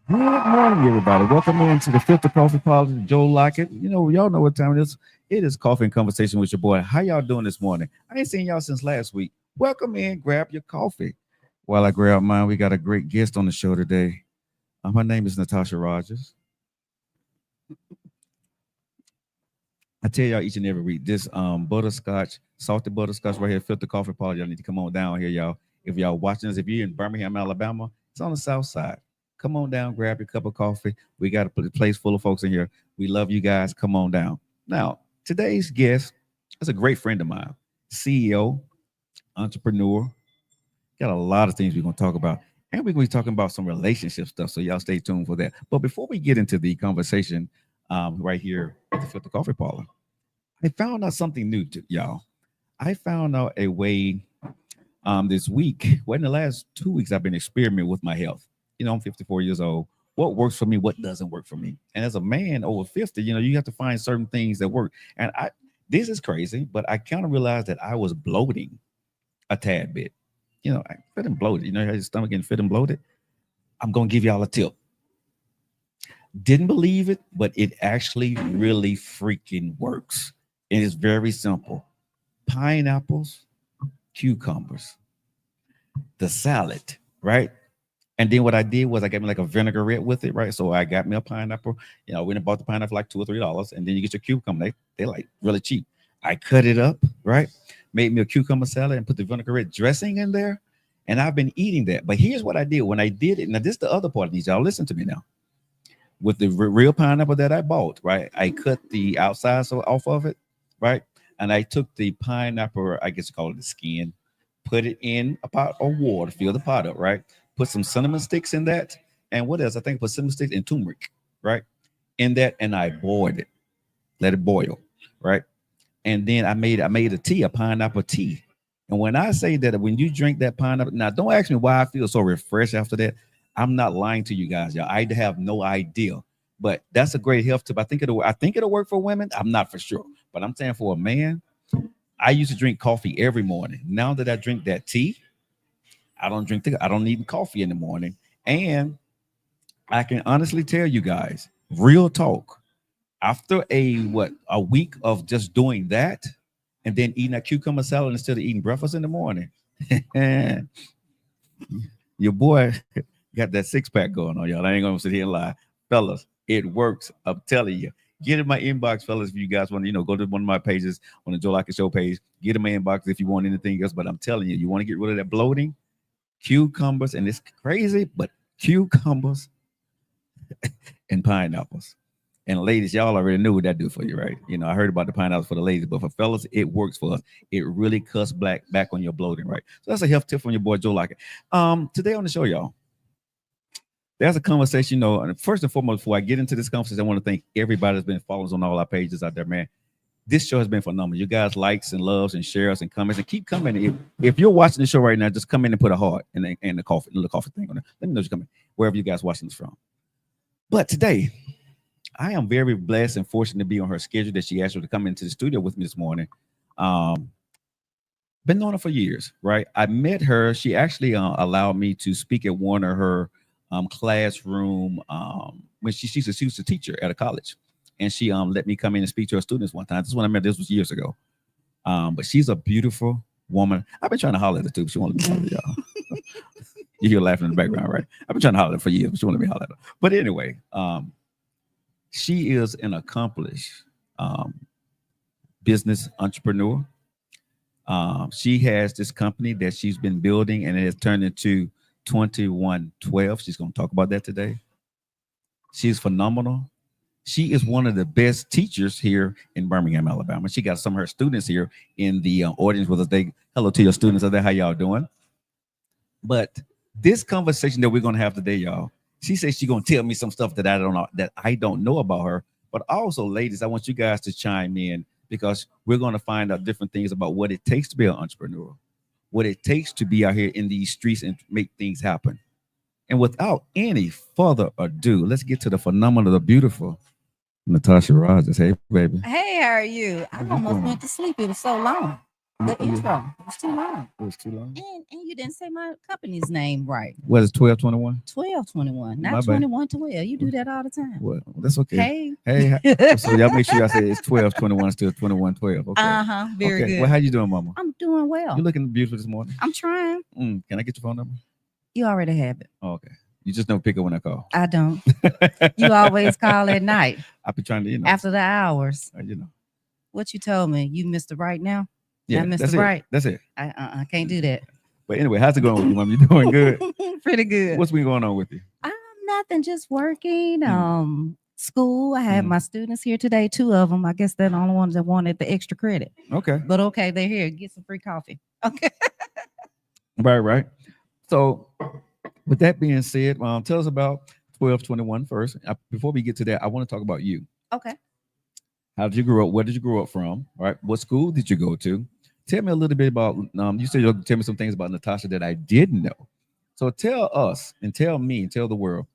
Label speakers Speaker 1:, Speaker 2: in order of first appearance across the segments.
Speaker 1: Good morning, everybody. Welcome into the Filter Coffee Parlor. Joe Lockett. Y'all know what time it is. It is Coffee and Conversation with your boy. How y'all doing this morning? I ain't seen y'all since last week. Welcome in. Grab your coffee. While I grab mine, we got a great guest on the show today. Her name is Natasha Rogers. I tell y'all each and every week, this butterscotch, salted butterscotch right here, Filter Coffee Parlor. Y'all need to come on down here, y'all. If y'all watching us, if you're in Birmingham, Alabama, it's on the south side. Come on down, grab your cup of coffee. We got a place full of folks in here. We love you guys. Come on down. Now, today's guest is a great friend of mine, CEO, entrepreneur. Got a lot of things we're going to talk about. And we're going to be talking about some relationship stuff. So y'all stay tuned for that. But before we get into the conversation right here at the Filter Coffee Parlor, I found out something new to y'all. I found out a way this week. Well, in the last 2 weeks, I've been experimenting with my health. I'm 54 years old. What works for me? What doesn't work for me? And as a man over 50, you have to find certain things that work. And this is crazy, but I kind of realized that I was bloating a tad bit. I fit and bloated. How your stomach getting fit and bloated. I'm gonna give y'all a tip. Didn't believe it, but it actually really freaking works. It is very simple. Pineapples, cucumbers, the salad, right? And then what I did was I got me like a vinaigrette with it, right? So I got me a pineapple. I went and bought the pineapple for like $2 or $3, and then you get your cucumber. They're like really cheap. I cut it up, right? Made me a cucumber salad and put the vinaigrette dressing in there. And I've been eating that. But here's what I did when I did it. Now, this is the other part of these. Y'all listen to me now. With the real pineapple that I bought, right? I cut the outside off of it, right? And I took the pineapple, I guess you call it the skin, put it in a pot of water, fill the pot up, right? Put some cinnamon sticks in that. And what else? I think put cinnamon sticks and turmeric, right? In that, and I boiled it. Let it boil, right? And then I made a tea, a pineapple tea. And when I say that when you drink that pineapple, now don't ask me why I feel so refreshed after that. I'm not lying to you guys, y'all. I have no idea. But that's a great health tip. I think it'll work for women. I'm not for sure. But I'm saying for a man, I used to drink coffee every morning. Now that I drink that tea, I don't need coffee in the morning. And I can honestly tell you guys, real talk, after a week of just doing that and then eating a cucumber salad instead of eating breakfast in the morning, your boy got that six pack going on, y'all. I ain't gonna sit here and lie, fellas. It works. I'm telling you. Get in my inbox, fellas. If you guys want to, go to one of my pages on the Joe Lockett Show page. Get in my inbox if you want anything else. But I'm telling you, you want to get rid of that bloating, cucumbers, and it's crazy, but cucumbers and pineapples. And ladies, y'all already knew what that do for you, right? I heard about the pineapples for the ladies, but for fellas, it works for us. It really cuts back on your bloating, right? So that's a health tip from your boy Joe Lockett. Today on the show, y'all, there's a conversation. And first and foremost, before I get into this conversation, I want to thank everybody that's been following us on all our pages out there, man. This show has been phenomenal. You guys likes and loves and shares and comments and keep coming. If you're watching the show right now, just come in and put a heart and the coffee thing on it. Let me know you're coming wherever you guys watching this from. But today, I am very blessed and fortunate to be on her schedule that she asked her to come into the studio with me this morning. Been knowing her for years, right? I met her. She actually allowed me to speak at one of her classroom when she was a teacher at a college, and she let me come in and speak to her students one time. This is when I met. This was years ago. But she's a beautiful woman. I've been trying to holler at her too, but she won't let me holler at y'all. You hear laughing in the background, right? I've been trying to holler at her for years, but she won't let me holler at her. But anyway, she is an accomplished business entrepreneur. She has this company that she's been building, and it has turned into 2112. She's going to talk about that today. She's phenomenal. She is one of the best teachers here in Birmingham, Alabama. She got some of her students here in the audience with us. Hello to your students out there. How y'all doing? But this conversation that we're going to have today, y'all, she says she's going to tell me some stuff that I don't know about her. But also, ladies, I want you guys to chime in because we're going to find out different things about what it takes to be an entrepreneur, what it takes to be out here in these streets and make things happen. And without any further ado, let's get to the phenomenal, the beautiful Natasha Rogers. Hey, baby.
Speaker 2: Hey, how are you? I
Speaker 1: How you
Speaker 2: almost
Speaker 1: doing?
Speaker 2: went to sleep. It was so long. The intro was too long.
Speaker 1: It was too long.
Speaker 2: And you didn't say my company's name right.
Speaker 1: What is 1221?
Speaker 2: 1221,
Speaker 1: My
Speaker 2: not
Speaker 1: bad.
Speaker 2: 2112. You do that all the time.
Speaker 1: Well, that's okay.
Speaker 2: Hey.
Speaker 1: So y'all make sure y'all say it's 1221 instead of 2112. Okay.
Speaker 2: Uh-huh. Very
Speaker 1: Okay.
Speaker 2: good.
Speaker 1: Well, how you doing, Mama?
Speaker 2: I'm doing well.
Speaker 1: You looking beautiful this morning.
Speaker 2: I'm trying.
Speaker 1: Can I get your phone number?
Speaker 2: You already have it.
Speaker 1: Oh, okay. You just don't pick up when I call.
Speaker 2: I don't. You always call at night
Speaker 1: I be trying to,
Speaker 2: after the hours.
Speaker 1: you know.
Speaker 2: What you told me? You missed the right now?
Speaker 1: Yeah,
Speaker 2: Not
Speaker 1: that's
Speaker 2: Mr.
Speaker 1: it.
Speaker 2: Right.
Speaker 1: That's it.
Speaker 2: I can't do that.
Speaker 1: But anyway, how's it going with you, Mom? You doing good?
Speaker 2: Pretty good.
Speaker 1: What's been going on with you?
Speaker 2: Nothing, just working. School. I had my students here today, 2 of them. I guess they're the only ones that wanted the extra credit.
Speaker 1: Okay.
Speaker 2: But okay, they're here. Get some free coffee. Okay.
Speaker 1: Right. So with that being said, tell us about 1221 first. Before we get to that, I want to talk about you.
Speaker 2: Okay.
Speaker 1: How did you grow up? Where did you grow up from? All right. What school did you go to? Tell me a little bit about, you said you'll tell me some things about Natasha that I didn't know. So tell us and tell me and tell the world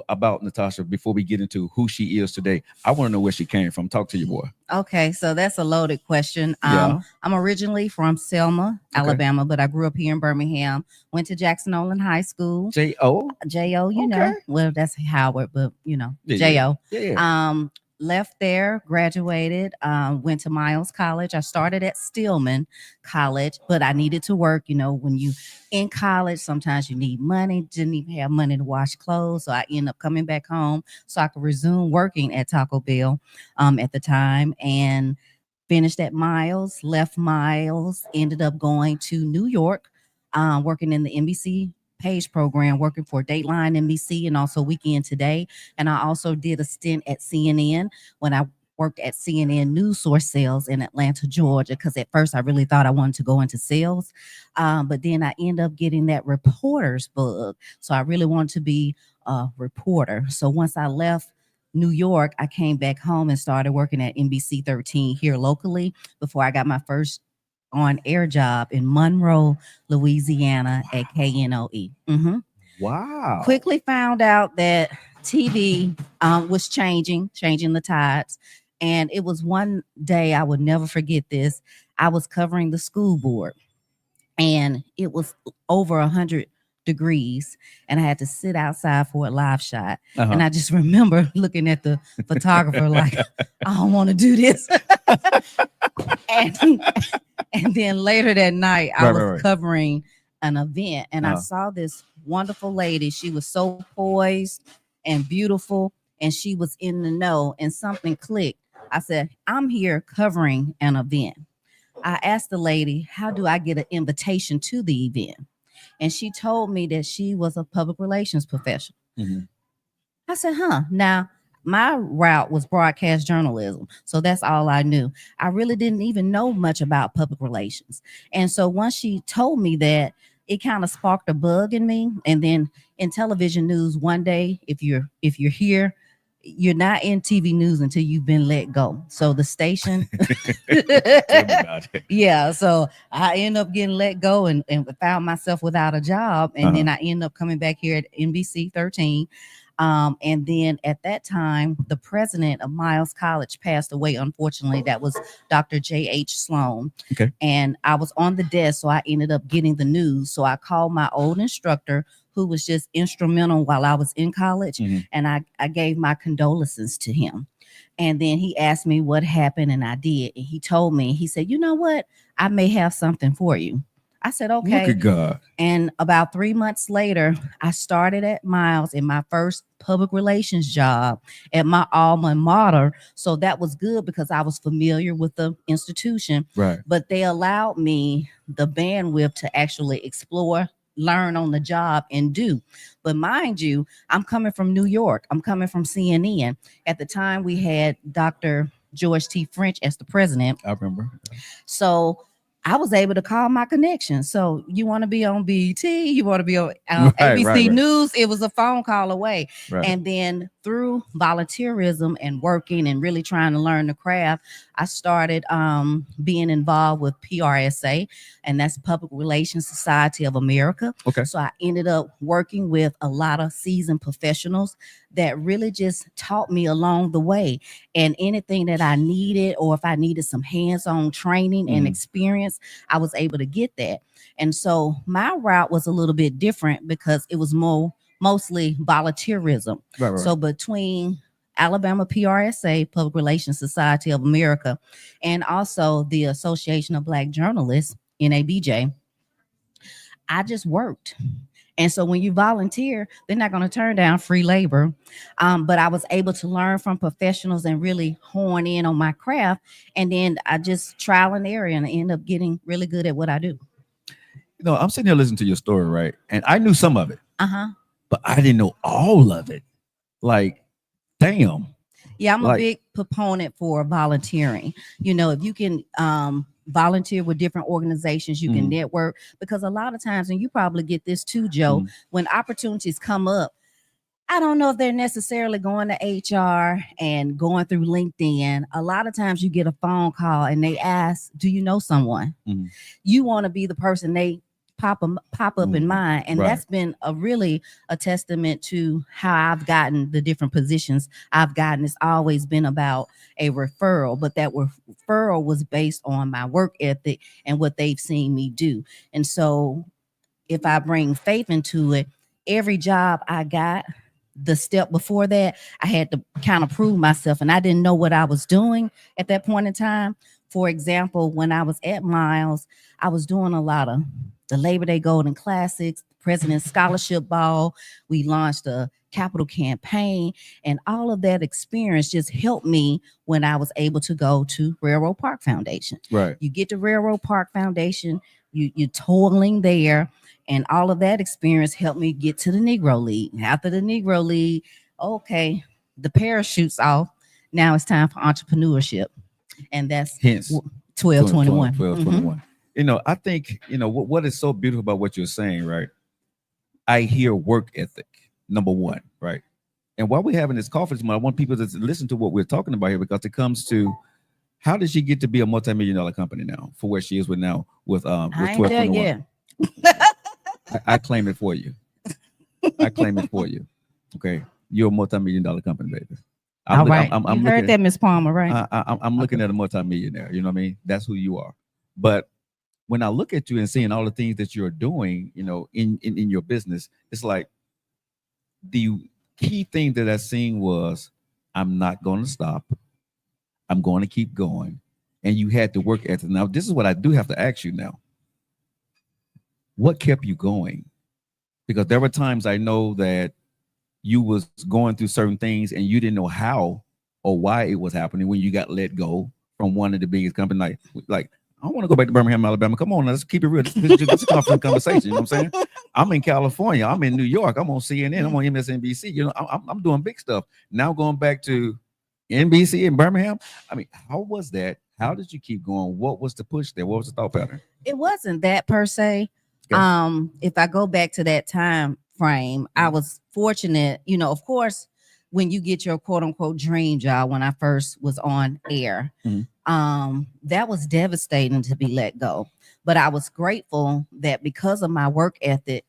Speaker 1: about Natasha before we get into who she is today. I want to know where she came from. Talk to you, boy.
Speaker 2: Okay, so that's a loaded question.
Speaker 1: Yeah.
Speaker 2: I'm originally from Selma, Alabama, but I grew up here in Birmingham. Went to Jackson Olin High School.
Speaker 1: J.O.?
Speaker 2: J.O., you know. Well, that's Howard, but
Speaker 1: J.O.
Speaker 2: Yeah. Left there, graduated, went to Miles College. I started at Stillman College, but I needed to work. When you in college, sometimes you need money. Didn't even have money to wash clothes. So I ended up coming back home so I could resume working at Taco Bell at the time, and finished at Miles, left Miles, ended up going to New York, working in the NBC Page program, working for Dateline NBC and also Weekend Today. And I also did a stint at CNN when I worked at CNN News Source Sales in Atlanta, Georgia, because at first I really thought I wanted to go into sales. But then I ended up getting that reporter's bug. So I really wanted to be a reporter. So once I left New York, I came back home and started working at NBC 13 here locally before I got my first on air job in Monroe, Louisiana at KNOE.
Speaker 1: Wow.
Speaker 2: Quickly found out that TV was changing the tides. And it was one day, I would never forget this. I was covering the school board and it was over 100 degrees and I had to sit outside for a live shot. And I just remember looking at the photographer like, I don't want to do this. And then later that night, I was covering an event and I saw this wonderful lady. She was so poised and beautiful and she was in the know and something clicked. I said, I'm here covering an event. I asked the lady, how do I get an invitation to the event? And she told me that she was a public relations professional. I said, Now, my route was broadcast journalism. So that's all I knew. I really didn't even know much about public relations. And so once she told me that, it kind of sparked a bug in me. And then in television news, one day, if you're here, you're not in TV news until you've been let go. So the station, yeah. So I ended up getting let go and found myself without a job. And then I ended up coming back here at NBC 13. And then at that time, the president of Miles College passed away. Unfortunately, that was Dr. J.H. Sloan.
Speaker 1: Okay.
Speaker 2: And I was on the desk, so I ended up getting the news. So I called my old instructor, who was just instrumental while I was in college. And I gave my condolences to him. And then he asked me what happened, and I did. And he told me, he said, you know what? I may have something for you. I said, okay.
Speaker 1: Look at God.
Speaker 2: And about 3 months later, I started at Miles in my first public relations job at my alma mater. So that was good because I was familiar with the institution.
Speaker 1: Right.
Speaker 2: But they allowed me the bandwidth to actually explore, learn on the job and do. But mind you, I'm coming from New York. I'm coming from CNN. At the time, we had Dr. George T. French as the president.
Speaker 1: I remember.
Speaker 2: So I was able to call my connection. So you want to be on BET, you want to be on ABC News. It was a phone call away.
Speaker 1: Right.
Speaker 2: And then through volunteerism and working and really trying to learn the craft, I started being involved with PRSA, and that's Public Relations Society of America.
Speaker 1: Okay.
Speaker 2: So I ended up working with a lot of seasoned professionals that really just taught me along the way. And anything that I needed, or if I needed some hands-on training and experience, experience, I was able to get that. And so my route was a little bit different because it was mostly volunteerism.
Speaker 1: Right, right,
Speaker 2: So
Speaker 1: right.
Speaker 2: between Alabama PRSA, Public Relations Society of America, and also the Association of Black Journalists, NABJ, I just worked. And so when you volunteer, they're not going to turn down free labor. But I was able to learn from professionals and really hone in on my craft. And then I just trial and error and end up getting really good at what I do.
Speaker 1: I'm sitting here listening to your story, right? And I knew some of it,
Speaker 2: Uh-huh.
Speaker 1: but I didn't know all of it. Like, damn.
Speaker 2: Yeah, I'm a
Speaker 1: Like,
Speaker 2: big proponent for volunteering. If you can volunteer with different organizations, you can
Speaker 1: mhm,
Speaker 2: network, because a lot of times, and you probably get this too, Joe,
Speaker 1: mhm,
Speaker 2: when opportunities come up, I don't know if they're necessarily going to HR and going through LinkedIn. A lot of times you get a phone call and they ask, "Do you know someone?"
Speaker 1: mhm,
Speaker 2: You want to be the person they pop up in
Speaker 1: mhm.
Speaker 2: mind. And
Speaker 1: Right.
Speaker 2: that's been a testament to how I've gotten the different positions I've gotten. It's always been about a referral, but that referral was based on my work ethic and what they've seen me do. And so if I bring faith into it, every job I got, the step before that, I had to kind of prove myself, and I didn't know what I was doing at that point in time. For example, when I was at Miles, I was doing a lot of the Labor Day Golden Classics, President's Scholarship Ball. We launched a capital campaign, and all of that experience just helped me when I was able to go to Railroad Park Foundation.
Speaker 1: Right.
Speaker 2: You get to Railroad Park Foundation, you're toiling there, and all of that experience helped me get to the Negro League. After the Negro League, okay, the parachute's off. Now it's time for entrepreneurship. And that's
Speaker 1: Hence
Speaker 2: 1221.
Speaker 1: 21. I think, what is so beautiful about what you're saying, right? I hear work ethic, number one, right? And while we're having this conference, I want people to listen to what we're talking about here, because it comes to how did she get to be a multi-million-dollar company now for where she is with now with
Speaker 2: I ain't there
Speaker 1: 1221.
Speaker 2: yet.
Speaker 1: I claim it for you. I claim it for you. Okay. You're a multi-million-dollar company, baby.
Speaker 2: All
Speaker 1: I'm,
Speaker 2: right.
Speaker 1: I'm,
Speaker 2: You
Speaker 1: I'm
Speaker 2: heard
Speaker 1: looking
Speaker 2: that, Miss Palmer, right?
Speaker 1: I'm
Speaker 2: Okay.
Speaker 1: looking at a multi-millionaire. You know what I mean? That's who you are. But when I look at you and seeing all the things that you're doing, in your business, it's like the key thing that I seen was, I'm not going to stop. I'm going to keep going. And you had the work ethic. Now, this is what I do have to ask you now. What kept you going? Because there were times I know that you was going through certain things and you didn't know how or why it was happening when you got let go from one of the biggest companies. Like I don't want to go back to Birmingham, Alabama. Come on, let's keep it real. This is a confident conversation. You know what I'm saying? I'm in California. I'm in New York. I'm on CNN. I'm on MSNBC. I'm doing big stuff. Now going back to NBC in Birmingham. I mean, how was that? How did you keep going? What was the push there? What was the thought pattern?
Speaker 2: It wasn't that per se.
Speaker 1: Okay.
Speaker 2: If I go back to that time frame, I was fortunate, of course, when you get your quote unquote dream job, when I first was on air,
Speaker 1: Mhm.
Speaker 2: that was devastating to be let go. But I was grateful that because of my work ethic,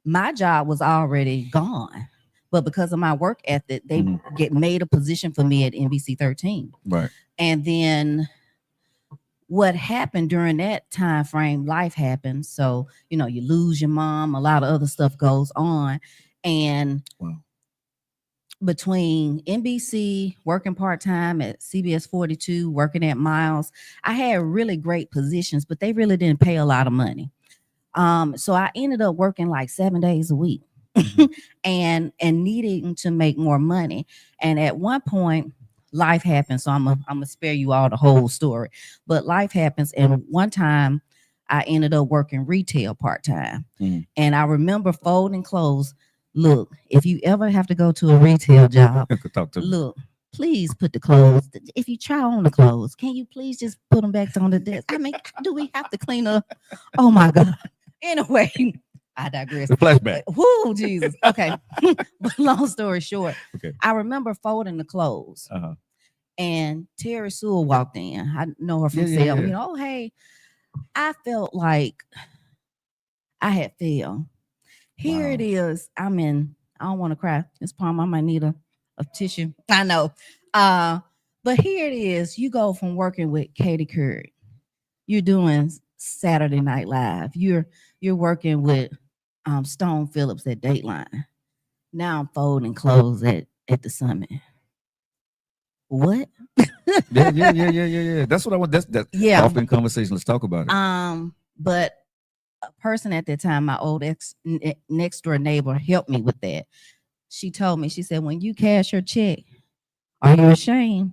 Speaker 2: my job was already gone. But because of my work ethic, they
Speaker 1: Mhm.
Speaker 2: get made a position for me at NBC 13.
Speaker 1: Right.
Speaker 2: And then what happened during that time frame, life happens. So, you lose your mom, a lot of other stuff goes on. And
Speaker 1: Wow.
Speaker 2: between NBC, working part-time at CBS 42, working at Miles, I had really great positions, but they really didn't pay a lot of money. So I ended up working like 7 days a week
Speaker 1: Mhm.
Speaker 2: and needing to make more money. And at one point, life happens. So I'm gonna spare you all the whole story. But life happens, and one time I ended up working retail part-time.
Speaker 1: Mhm.
Speaker 2: And I remember folding clothes. Look, if you ever have to go to a retail job,
Speaker 1: Talk to me.
Speaker 2: look, please put the clothes. If you try on the clothes, can you please just put them back on the desk? I mean, do we have to clean up? Oh my God. Anyway, I digress.
Speaker 1: The flashback.
Speaker 2: Whoo, Jesus. Okay. But long story short,
Speaker 1: Okay.
Speaker 2: I remember folding the clothes,
Speaker 1: Uh-huh.
Speaker 2: and Terry Sewell walked in. I know her from
Speaker 1: Yeah, yeah,
Speaker 2: Selma.
Speaker 1: yeah.
Speaker 2: Oh, hey, I felt like I had failed. Here it
Speaker 1: Wow.
Speaker 2: is. I don't want to cry. This palm, I might need a tissue. I know. But here it is. You go from working with Katie Couric. You're doing Saturday Night Live. You're working with Stone Phillips at Dateline. Now I'm folding clothes at the Summit. What?
Speaker 1: Yeah. That's what I want. That's
Speaker 2: Yeah.
Speaker 1: often conversation. Let's talk about it.
Speaker 2: But a person at that time, my old next door neighbor, helped me with that. She told me, she said, when you cash your check, are you ashamed?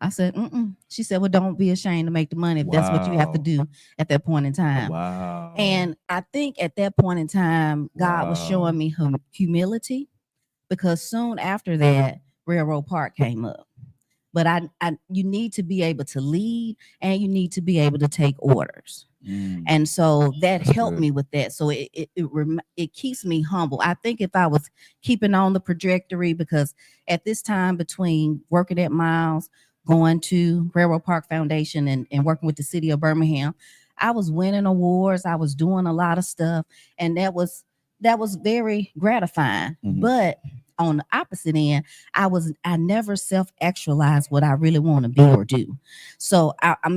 Speaker 2: I said, mm-mm. She said, well, don't be ashamed to make the money if that's what you have to
Speaker 1: Wow.
Speaker 2: do at that point in time.
Speaker 1: Wow.
Speaker 2: And I think at that point in time, God was
Speaker 1: Wow.
Speaker 2: showing me humility, because soon after that, Railroad Park came up. But you need to be able to lead, and you need to be able to take orders. And so that
Speaker 1: That's
Speaker 2: helped
Speaker 1: good.
Speaker 2: me with that. So it keeps me humble. I think if I was keeping on the trajectory, because at this time between working at Miles, going to Railroad Park Foundation, and working with the city of Birmingham, I was winning awards. I was doing a lot of stuff, and that was very gratifying. But on the opposite end, I never self-actualized what I really want to be or do. So I'm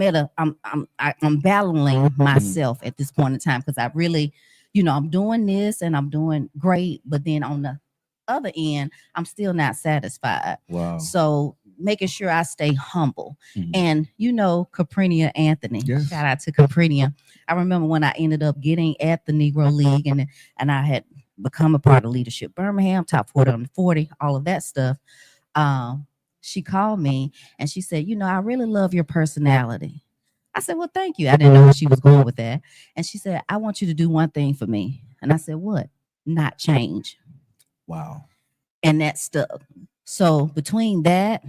Speaker 2: battling myself at this point in time, because I really, I'm doing this and I'm doing great, but then on the other end, I'm still not satisfied.
Speaker 1: Wow.
Speaker 2: So making sure I stay humble. And Caprinia Anthony,
Speaker 1: Yes.
Speaker 2: shout out to Caprinia. I remember when I ended up getting at the Negro League, and I had become a part of Leadership Birmingham, top 40 on 40, all of that stuff. She called me and she said, I really love your personality. I said, well, thank you. I didn't know where she was going with that. And she said, I want you to do one thing for me. And I said, what? Not change.
Speaker 1: Wow.
Speaker 2: And that stuck. So between that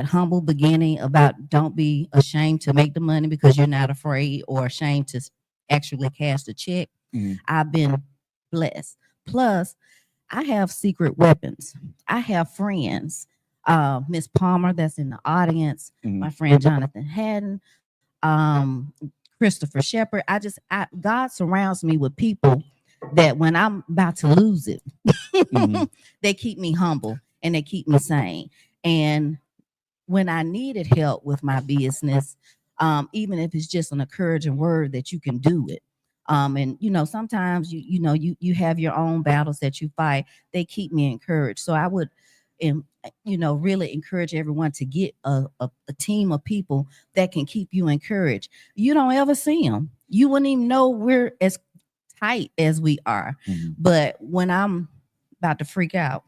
Speaker 2: humble beginning about don't be ashamed to make the money because you're not afraid or ashamed to actually cash the check, I've been blessed. Plus, I have secret weapons. I have friends. Miss Palmer, that's in the audience, my friend Jonathan Haddon, Christopher Shepard. God surrounds me with people that when I'm about to lose it, they keep me humble and they keep me sane. And when I needed help with my business, even if it's just an encouraging word that you can do it. And sometimes you have your own battles that you fight. They keep me encouraged. So I would, really encourage everyone to get a team of people that can keep you encouraged. You don't ever see them. You wouldn't even know we're as tight as we are. But when I'm about to freak out,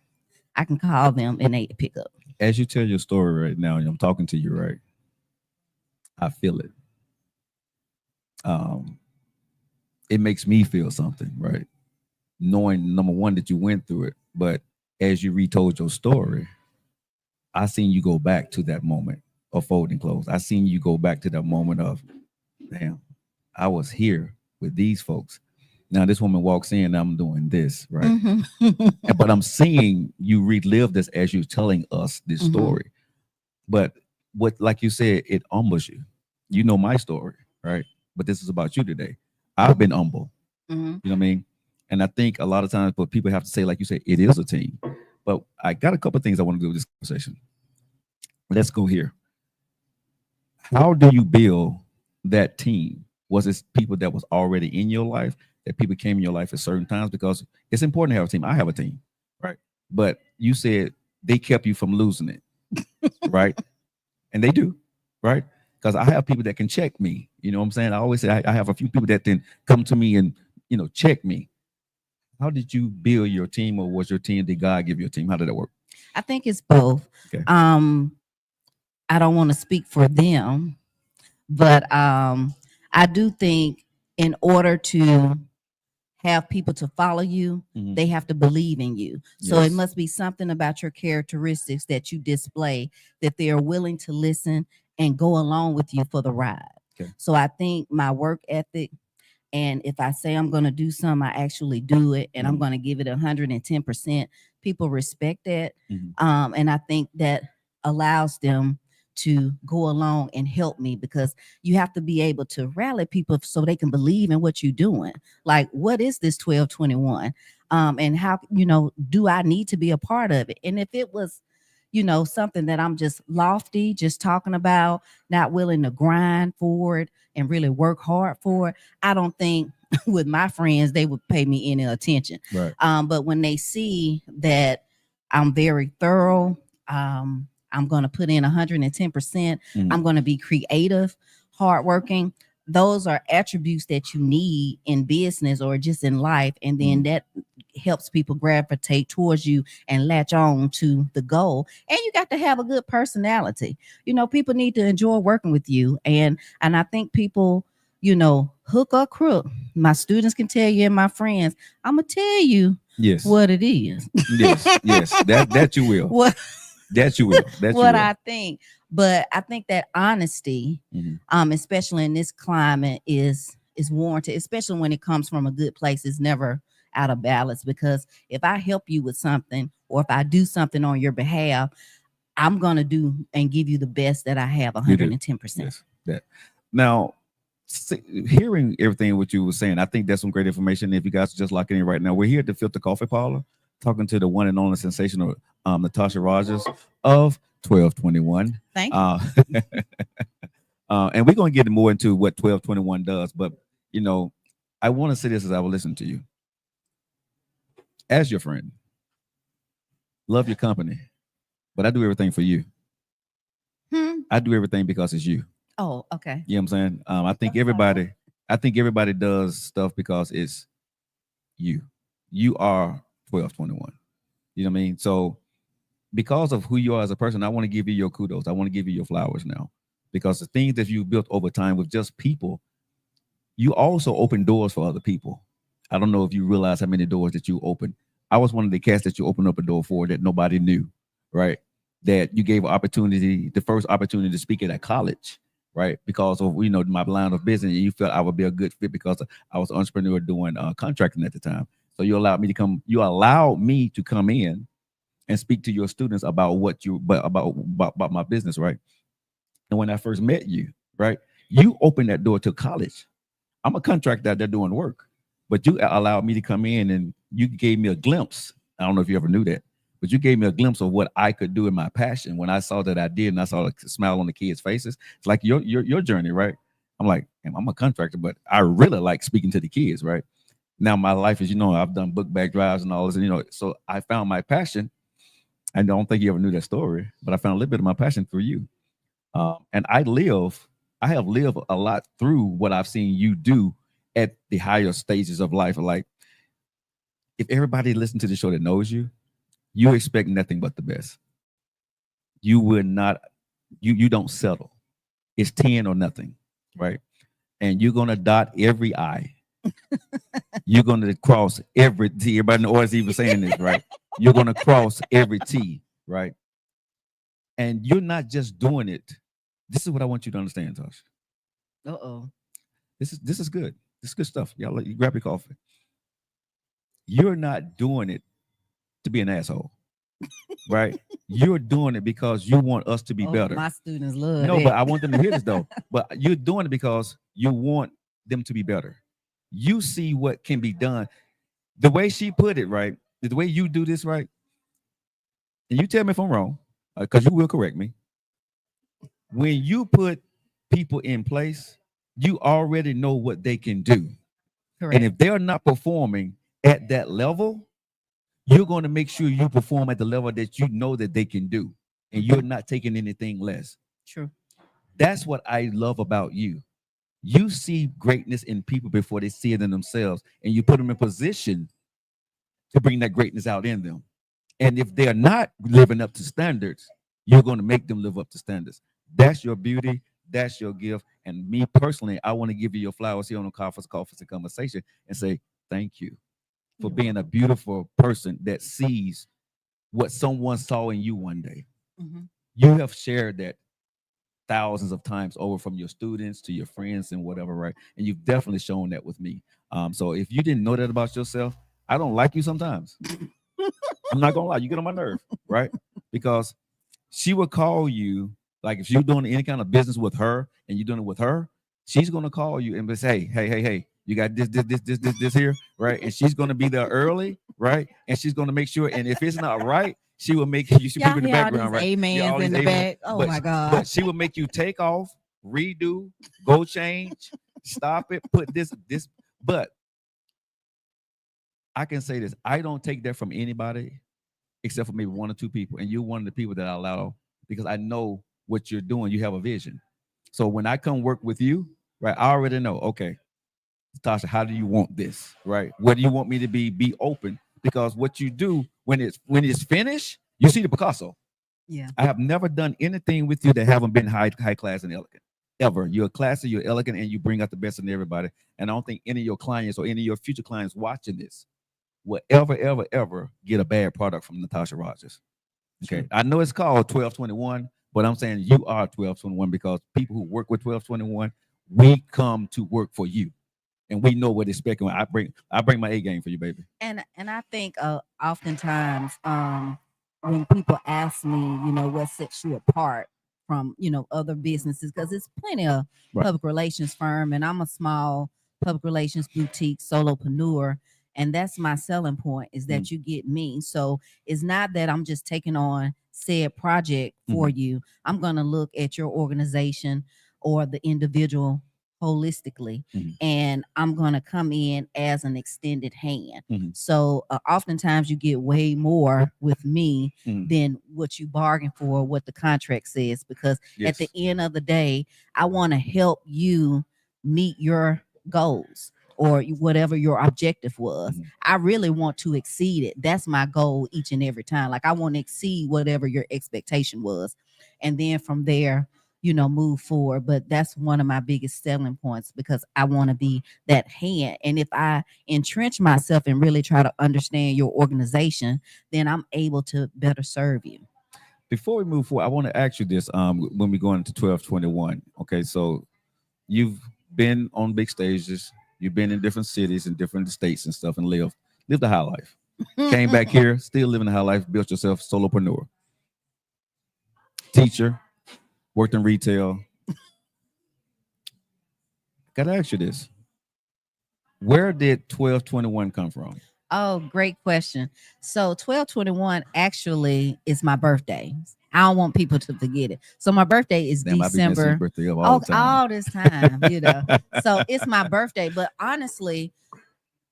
Speaker 2: I can call them and they pick up.
Speaker 1: As you tell your story right now, and I'm talking to you, right? I feel it. It makes me feel something, right? Knowing number one that you went through it, but as you retold your story, I seen you go back to that moment of folding clothes. I seen you go back to that moment of, damn, I was here with these folks. Now this woman walks in, I'm doing this, right? But I'm seeing you relive this as you're telling us this story. But what, like you said, it humbles you. You know my story, right? But this is about you today. I've been humble. You know what I mean? And I think a lot of times, but people have to say, like you said, it is a team. But I got a couple of things I want to do with this conversation. Let's go here. How do you build that team? Was it people that was already in your life, that people came in your life at certain times? Because it's important to have a team. I have a team, right? But you said they kept you from losing it, right? And they do, right? Because I have people that can check me. You know what I'm saying? I always say I have a few people that then come to me and, check me. How did you build your team, or was your team, did God give you a team? How did that work?
Speaker 2: I think it's both.
Speaker 1: Okay.
Speaker 2: I don't want to speak for them, but I do think in order to have people to follow you, they have to believe in you. So it must be something about your characteristics that you display that they are willing to listen and go along with you for the ride.
Speaker 1: Okay.
Speaker 2: So I think my work ethic, and if I say I'm going to do something, I actually do it, and I'm going to give it 110%. People respect that. And I think that allows them to go along and help me, because you have to be able to rally people so they can believe in what you're doing. Like, what is this 1221? And how, do I need to be a part of it? And if it was, something that I'm just lofty, just talking about, not willing to grind for it and really work hard for it, I don't think with my friends they would pay me any attention.
Speaker 1: Right.
Speaker 2: But when they see that I'm very thorough, I'm going to put in 110%, I'm going to be creative, hardworking. Those are attributes that you need in business or just in life. And then that helps people gravitate towards you and latch on to the goal. And you got to have a good personality. People need to enjoy working with you. And I think people, hook or crook. My students can tell you and my friends, I'm gonna tell you
Speaker 1: Yes.
Speaker 2: what it is.
Speaker 1: Yes. That you will.
Speaker 2: What
Speaker 1: That you will. That
Speaker 2: what
Speaker 1: you will.
Speaker 2: I think. But I think that honesty, especially in this climate, is warranted, especially when it comes from a good place. It's never out of balance, because if I help you with something or if I do something on your behalf, I'm gonna do and give you the best that I have, 110%.
Speaker 1: Yes. That. Now, hearing everything what you were saying, I think that's some great information. If you guys are just locking in right now, we're here at the Filter Coffee Parlor, talking to the one and only sensational Natasha Rogers of 1221.
Speaker 2: Thank you.
Speaker 1: And we're going to get more into what 1221 does. But, I want to say this as I will listen to you. As your friend, love your company, but I do everything for you. I do everything because it's you.
Speaker 2: Oh, okay.
Speaker 1: You know what I'm saying? I think everybody does stuff because it's you. You are 1221. You know what I mean? So because of who you are as a person, I want to give you your kudos. I want to give you your flowers now, because the things that you built over time with just people, you also open doors for other people. I don't know if you realize how many doors that you opened. I was one of the cats that you opened up a door for that nobody knew, right? That you gave opportunity, the first opportunity to speak at a college, right? Because of, my line of business, and you felt I would be a good fit because I was an entrepreneur doing contracting at the time. So you allowed me to come in and speak to your students about about my business, right? And when I first met you, right, you opened that door to college. I'm a contractor out there doing work, but you allowed me to come in and you gave me a glimpse. I don't know if you ever knew that, but you gave me a glimpse of what I could do in my passion. When I saw that I did, and I saw the smile on the kids' faces, it's like your journey, right? I'm like, I'm a contractor, but I really like speaking to the kids, right? Now my life is, I've done book bag drives and all this, and so I found my passion. I don't think you ever knew that story, but I found a little bit of my passion through you. And I have lived a lot through what I've seen you do at the higher stages of life. Like, if everybody listens to the show that knows you, you expect nothing but the best. You would not, you don't settle. It's 10 or nothing, right? And you're gonna dot every I. You're gonna cross every T. Everybody knows even saying this, right? You're gonna cross every T, right? And you're not just doing it. This is what I want you to understand, Tosh.
Speaker 2: Uh-oh.
Speaker 1: This is good. This is good stuff. Y'all, you grab your coffee. You're not doing it to be an asshole, right? You're doing it because you want us to be better.
Speaker 2: My students love
Speaker 1: No,
Speaker 2: it.
Speaker 1: but I want them to hear this though. But you're doing it because you want them to be better. You see what can be done. The way she put it, right? The way you do this, right? And you tell me if I'm wrong, because you will correct me. When you put people in place, you already know what they can do.
Speaker 2: Correct.
Speaker 1: And if they're not performing at that level, you're going to make sure you perform at the level that you know that they can do. And you're not taking anything less.
Speaker 2: True.
Speaker 1: That's what I love about you. You see greatness in people before they see it in themselves, and you put them in position to bring that greatness out in them. And if they're not living up to standards, you're going to make them live up to standards. That's your beauty. That's your gift. And me personally, I want to give you your flowers here on the Coffee and Conversation and say thank you for being a beautiful person that sees what someone saw in you one day.
Speaker 2: Mm-hmm.
Speaker 1: You have shared that thousands of times over, from your students to your friends and whatever, right? And you've definitely shown that with me. So if you didn't know that about yourself, I don't like you sometimes. I'm not gonna lie, you get on my nerve, right? Because she will call you, like if you're doing any kind of business with her and you're doing it with her, she's gonna call you and say, hey, you got this here, right? And she's gonna be there early, right? And she's gonna make sure, and if it's not right, She will make you see
Speaker 2: Y'all
Speaker 1: people in the
Speaker 2: hear all these
Speaker 1: background, right? Yeah,
Speaker 2: amens
Speaker 1: all these
Speaker 2: in the
Speaker 1: amen.
Speaker 2: back. Oh
Speaker 1: But
Speaker 2: my
Speaker 1: but
Speaker 2: God.
Speaker 1: she will make you take off, redo, go change, stop it, put this. But I can say this: I don't take that from anybody except for maybe one or two people, and you're one of the people that I allow because I know what you're doing. You have a vision. So when I come work with you, right, I already know. Okay, Tasha, how do you want this? Right? What do you want me to be? Be open because what you do when it's finished, you see the Picasso.
Speaker 2: Yeah.
Speaker 1: I have never done anything with you that haven't been high class and elegant. Ever. You're classy, you're elegant, and you bring out the best in everybody. And I don't think any of your clients or any of your future clients watching this will ever get a bad product from Natasha Rogers. Okay.
Speaker 2: True.
Speaker 1: I know it's called 1221, but I'm saying you are 1221 because people who work with 1221, we come to work for you. And we know what to expect. I bring my A game for you, baby.
Speaker 2: And I think oftentimes when people ask me, what sets you apart from other businesses, because it's plenty of
Speaker 1: Right.
Speaker 2: public relations firm, and I'm a small public relations boutique solopreneur, and that's my selling point is that you get me. So it's not that I'm just taking on said project for you. I'm going to look at your organization or the individual holistically, and I'm going to come in as an extended hand. So oftentimes you get way more with me than what you bargain for, what the contract says, because at the end of the day, I want to help you meet your goals or whatever your objective was. I really want to exceed it. That's my goal each and every time. Like I want to exceed whatever your expectation was. And then from there, move forward. But that's one of my biggest selling points because I want to be that hand. And if I entrench myself and really try to understand your organization, then I'm able to better serve you.
Speaker 1: Before we move forward, I want to ask you this. When we go into 1221, okay, so you've been on big stages, you've been in different cities and different states and stuff, and lived a high life. Came back here, still living a high life, built yourself solopreneur, teacher, worked in retail. Gotta ask you this: where did 1221 come from?
Speaker 2: Oh, great question. So 1221 actually is my birthday. I don't want people to forget it. So my birthday is
Speaker 1: Damn, I be messing your
Speaker 2: December.
Speaker 1: birthday up all
Speaker 2: Oh,
Speaker 1: the time.
Speaker 2: all this time. So it's my birthday. But honestly,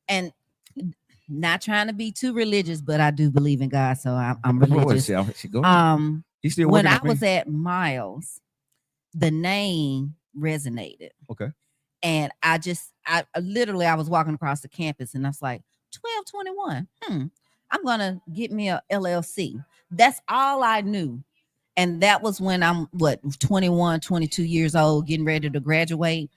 Speaker 2: and not trying to be too religious, but I do believe in God, so I'm religious.
Speaker 1: Go ahead.
Speaker 2: Um,
Speaker 1: He's still
Speaker 2: when
Speaker 1: working
Speaker 2: I
Speaker 1: at
Speaker 2: was
Speaker 1: me.
Speaker 2: at Miles, the name resonated.
Speaker 1: Okay.
Speaker 2: And I literally, I was walking across the campus and I was like, 1221. I'm going to get me a LLC. That's all I knew. And that was when I'm 21, 22 years old, getting ready to graduate.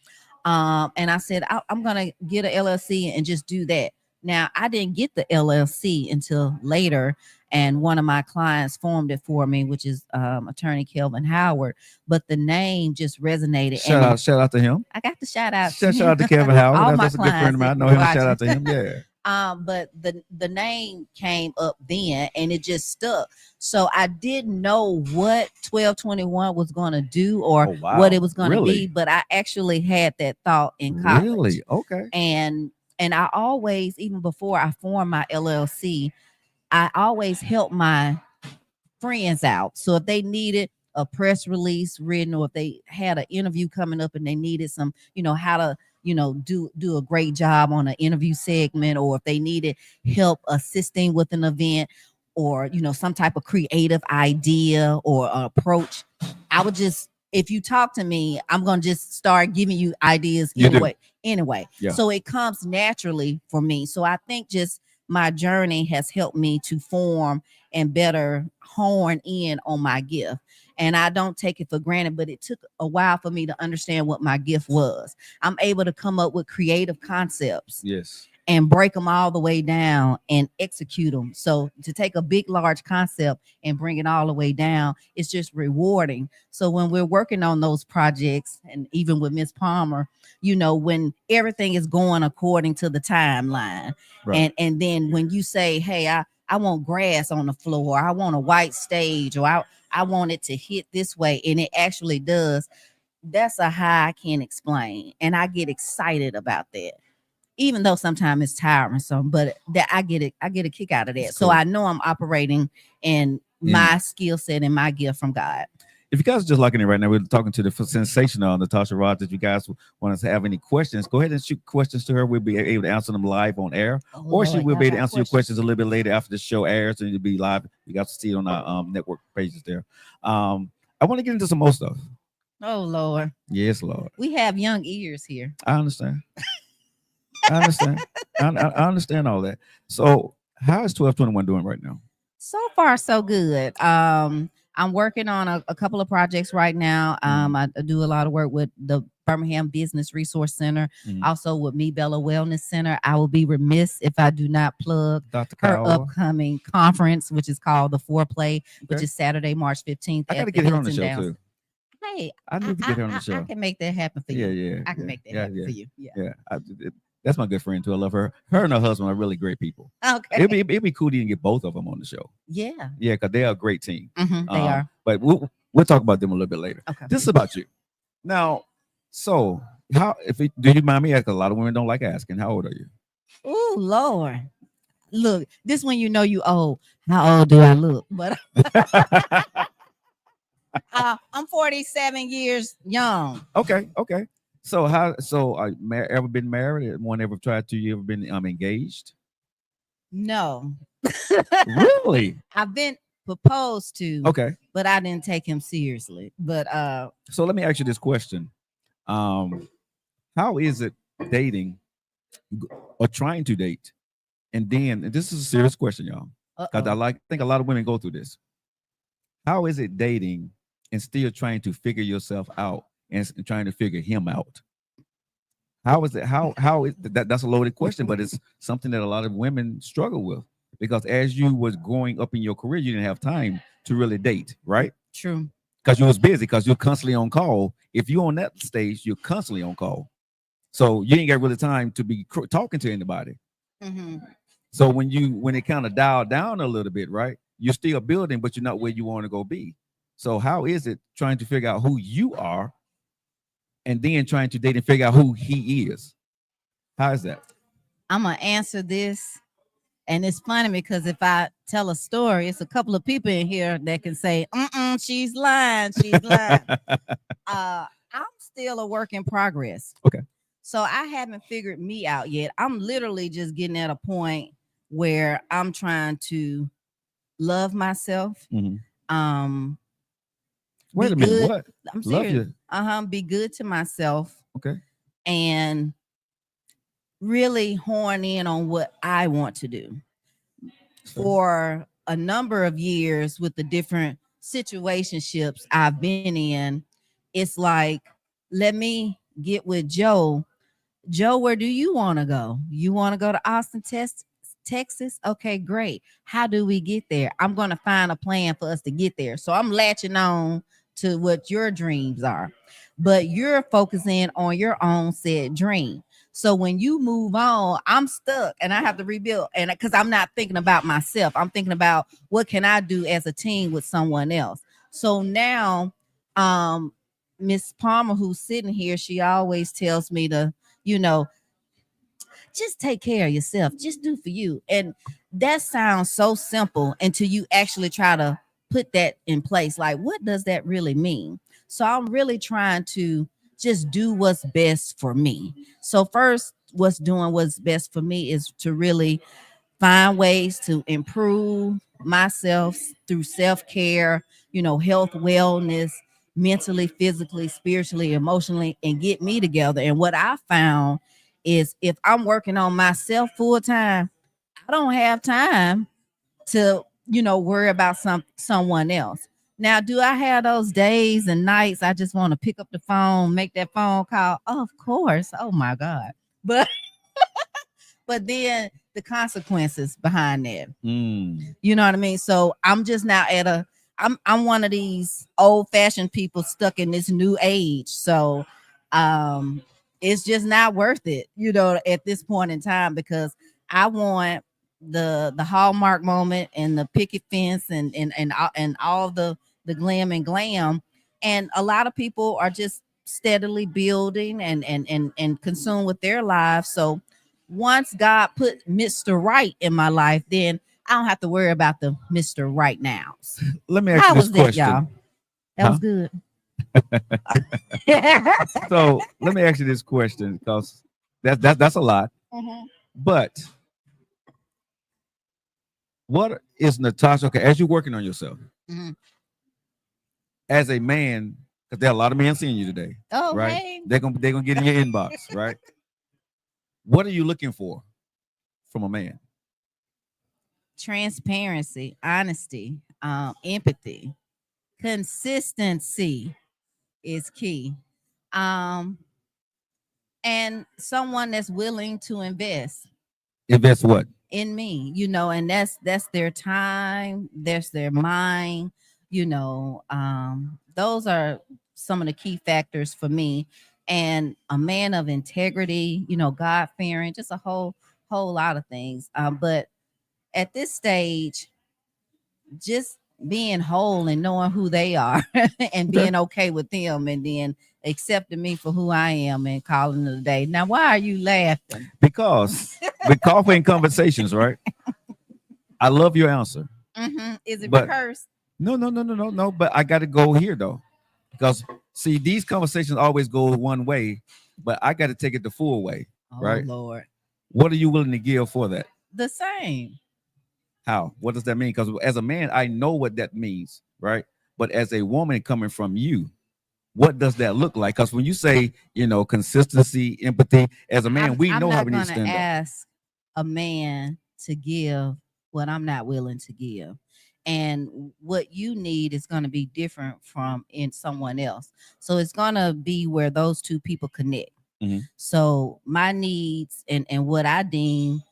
Speaker 2: And I said, I'm going to get an LLC and just do that. Now, I didn't get the LLC until later, and one of my clients formed it for me, which is attorney Kelvin Howard. But the name just resonated.
Speaker 1: Shout out to him.
Speaker 2: I got the shout out.
Speaker 1: Shout out to Kevin Howard.
Speaker 2: All my
Speaker 1: That's a good friend of mine. I know him. Shout out to him. Yeah.
Speaker 2: But the name came up then and it just stuck. So I didn't know what 1221 was going to do or what it was going to be, but I actually had that thought in college.
Speaker 1: Really? Okay.
Speaker 2: And I always, even before I formed my LLC, I always helped my friends out. So if they needed a press release written, or if they had an interview coming up and they needed some, how to, do a great job on an interview segment, or if they needed help assisting with an event, or some type of creative idea or approach, I would just, if you talk to me, I'm gonna just start giving you ideas anyway.
Speaker 1: Yeah.
Speaker 2: So it comes naturally for me. So I think just my journey has helped me to form and better hone in on my gift. And I don't take it for granted, but it took a while for me to understand what my gift was. I'm able to come up with creative concepts.
Speaker 1: Yes.
Speaker 2: And break them all the way down and execute them. So to take a big, large concept and bring it all the way down, it's just rewarding. So when we're working on those projects, and even with Miss Palmer, when everything is going according to the timeline, right. and then when you say, hey, I want grass on the floor, I want a white stage, or I want it to hit this way, and it actually does, that's a high I can't explain. And I get excited about that. even though sometimes it's tiring. So, but that I get a kick out of that.
Speaker 1: It's
Speaker 2: So
Speaker 1: cool.
Speaker 2: I know I'm operating in my skill set and my gift from God.
Speaker 1: If you guys are just locking in right now, we're talking to the sensational Natasha Rogers. If you guys want us to have any questions, go ahead and shoot questions to her. We'll be able to answer them live on air,
Speaker 2: Oh
Speaker 1: or she
Speaker 2: Lord,
Speaker 1: will
Speaker 2: y'all
Speaker 1: be able to
Speaker 2: got
Speaker 1: answer your questions a little bit later after the show airs, and it'll be live. You guys will see it on our network pages there. I want to get into some more stuff.
Speaker 2: Oh Lord,
Speaker 1: Yes, Lord.
Speaker 2: we have young ears here.
Speaker 1: I understand. I understand. I understand all that. So, how is 1221 doing right now?
Speaker 2: So far, so good. I'm working on a couple of projects right now. I do a lot of work with the Birmingham Business Resource Center, also with Me Bella Wellness Center. I will be remiss if I do not plug
Speaker 1: Dr.
Speaker 2: her
Speaker 1: Kyle.
Speaker 2: upcoming conference, which is called the Foreplay, which
Speaker 1: Okay.
Speaker 2: is Saturday, March 15th.
Speaker 1: I got to
Speaker 2: at
Speaker 1: get
Speaker 2: the
Speaker 1: her on the
Speaker 2: Hilton
Speaker 1: show
Speaker 2: Downs.
Speaker 1: too.
Speaker 2: Hey,
Speaker 1: I need to get her on the
Speaker 2: I
Speaker 1: show.
Speaker 2: can make that happen for you.
Speaker 1: Yeah.
Speaker 2: I can make that happen for you. Yeah.
Speaker 1: Yeah. That's my good friend too. I love her. Her and her husband are really great people.
Speaker 2: Okay.
Speaker 1: It'd be cool to even get both of them on the show.
Speaker 2: Yeah.
Speaker 1: Yeah, because they are a great team.
Speaker 2: They are.
Speaker 1: But we'll talk about them a little bit later.
Speaker 2: Okay.
Speaker 1: This is about you. Now, so how do you mind me asking? A lot of women don't like asking. How old are you?
Speaker 2: Oh Lord. Look, this when you know you old. How old do I look? But I'm 47 years young.
Speaker 1: Okay. So ever been married? One ever tried to? You ever been engaged?
Speaker 2: No.
Speaker 1: Really?
Speaker 2: I've been proposed to,
Speaker 1: Okay.
Speaker 2: but I didn't take him seriously. But
Speaker 1: So let me ask you this question. How is it dating or trying to date? And this is a serious question, y'all. Because I think a lot of women go through this. How is it dating and still trying to figure yourself out and trying to figure him out? How is it? How is that's a loaded question, but it's something that a lot of women struggle with because as you was growing up in your career, you didn't have time to really date, right?
Speaker 2: True.
Speaker 1: Because you was busy, because you're constantly on call. If you're on that stage, you're constantly on call, so you ain't got really time to be talking to anybody.
Speaker 2: Mm-hmm.
Speaker 1: So when it kind of dialed down a little bit, right? You're still building, but you're not where you want to go be. So how is it trying to figure out who you are and then trying to date and figure out who he is? How is that?
Speaker 2: I'm gonna answer this, and it's funny because if I tell a story, it's a couple of people in here that can say, she's lying, she's lying." I'm still a work in progress.
Speaker 1: Okay.
Speaker 2: So I haven't figured me out yet. I'm literally just getting at a point where I'm trying to love myself.
Speaker 1: Wait a minute.
Speaker 2: Good.
Speaker 1: What?
Speaker 2: I'm
Speaker 1: Love
Speaker 2: serious.
Speaker 1: you.
Speaker 2: Be good to myself.
Speaker 1: Okay.
Speaker 2: And really horn in on what I want to do. For a number of years with the different situationships I've been in, it's like, let me get with Joe. Joe, where do you want to go? You want to go to Austin, Texas? Okay, great. How do we get there? I'm going to find a plan for us to get there. So I'm latching on to what your dreams are, but you're focusing on your own said dream. So when you move on, I'm stuck and I have to rebuild. And because I'm not thinking about myself, I'm thinking about what can I do as a team with someone else. So now, Miss Palmer, who's sitting here, she always tells me to, just take care of yourself. Just do for you. And that sounds so simple until you actually try to put that in place. Like, what does that really mean? So I'm really trying to just do what's best for me. So first, what's best for me is to really find ways to improve myself through self-care, health, wellness, mentally, physically, spiritually, emotionally, and get me together. And what I found is if I'm working on myself full time, I don't have time to, worry about someone else. Now, do I have those days and nights I just want to pick up the phone, make that phone call? Of course. Oh my God. But then the consequences behind that. You know what I mean? So I'm just now I'm one of these old-fashioned people stuck in this new age. So it's just not worth it, at this point in time, because I want the Hallmark moment and the picket fence and all the glam and glam. And a lot of people are just steadily building and consumed with their lives. So once God put Mr. Right in my life, then I don't have to worry about the Mr. Right nows.
Speaker 1: Let me ask you
Speaker 2: How
Speaker 1: this
Speaker 2: was that,
Speaker 1: question.
Speaker 2: y'all? That
Speaker 1: Huh?
Speaker 2: was good.
Speaker 1: So let me ask you this question because that's a lot.
Speaker 2: Mhm.
Speaker 1: But what is Natasha? Okay, as you're working on yourself
Speaker 2: Mhm.
Speaker 1: as a man, because there are a lot of men seeing you today,
Speaker 2: Oh,
Speaker 1: right?
Speaker 2: hey.
Speaker 1: They're gonna get in your inbox, right? What are you looking for from a man?
Speaker 2: Transparency, honesty, empathy, consistency is key. Um, and someone that's willing to invest
Speaker 1: Invest what?
Speaker 2: in me, you know, and that's their time, that's their mind, you know. Those are some of the key factors for me. And a man of integrity, you know, God fearing, just a whole lot of things. But at this stage, just being whole and knowing who they are and
Speaker 1: Okay.
Speaker 2: being okay with them, and then accepting me for who I am and calling it a day. Now, why are you laughing?
Speaker 1: Because with coffee and conversations, right? I love your answer,
Speaker 2: Is it
Speaker 1: but
Speaker 2: rehearsed?
Speaker 1: no. But I got to go here though, because see, these conversations always go one way, but I got to take it the full way,
Speaker 2: Oh
Speaker 1: right?
Speaker 2: Lord.
Speaker 1: What are you willing to give for that?
Speaker 2: The same.
Speaker 1: How? What does that mean? Because as a man, I know what that means, right? But as a woman coming from you, what does that look like? Because when you say, consistency, empathy, as a man, we
Speaker 2: I'm
Speaker 1: know how
Speaker 2: not
Speaker 1: we need to
Speaker 2: gonna
Speaker 1: stand up.
Speaker 2: ask a man to give what I'm not willing to give. And what you need is going to be different from in someone else. So it's going to be where those two people connect.
Speaker 1: Mhm.
Speaker 2: So my needs and what I deem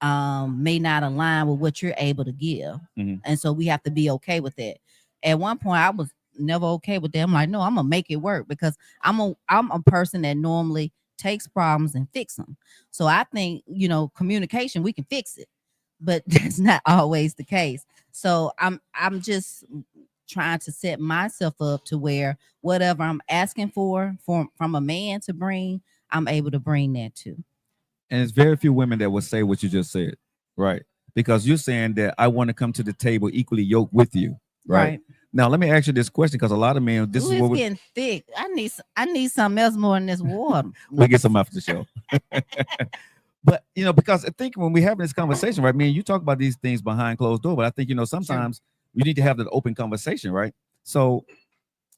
Speaker 2: may not align with what you're able to give.
Speaker 1: Mhm.
Speaker 2: And so we have to be okay with that. At one point I was never okay with that. I'm like, no, I'm gonna make it work because I'm a person that normally takes problems and fix them. So I think, you know, communication, we can fix it, but that's not always the case. So I'm just trying to set myself up to where whatever I'm asking for from a man to bring, I'm able to bring that too.
Speaker 1: And it's very few women that will say what you just said, right? Because you're saying that I want to come to the table equally yoked with you, right?
Speaker 2: Right.
Speaker 1: Now, let me ask you this question because a lot of men, this
Speaker 2: Ooh,
Speaker 1: is
Speaker 2: it's
Speaker 1: what
Speaker 2: getting thick. I need something else more than this water.
Speaker 1: we get some after the show. But because I think when we having this conversation, right, man, you talk about these things behind closed door, but I think
Speaker 2: True.
Speaker 1: sometimes you need to have that open conversation, right? So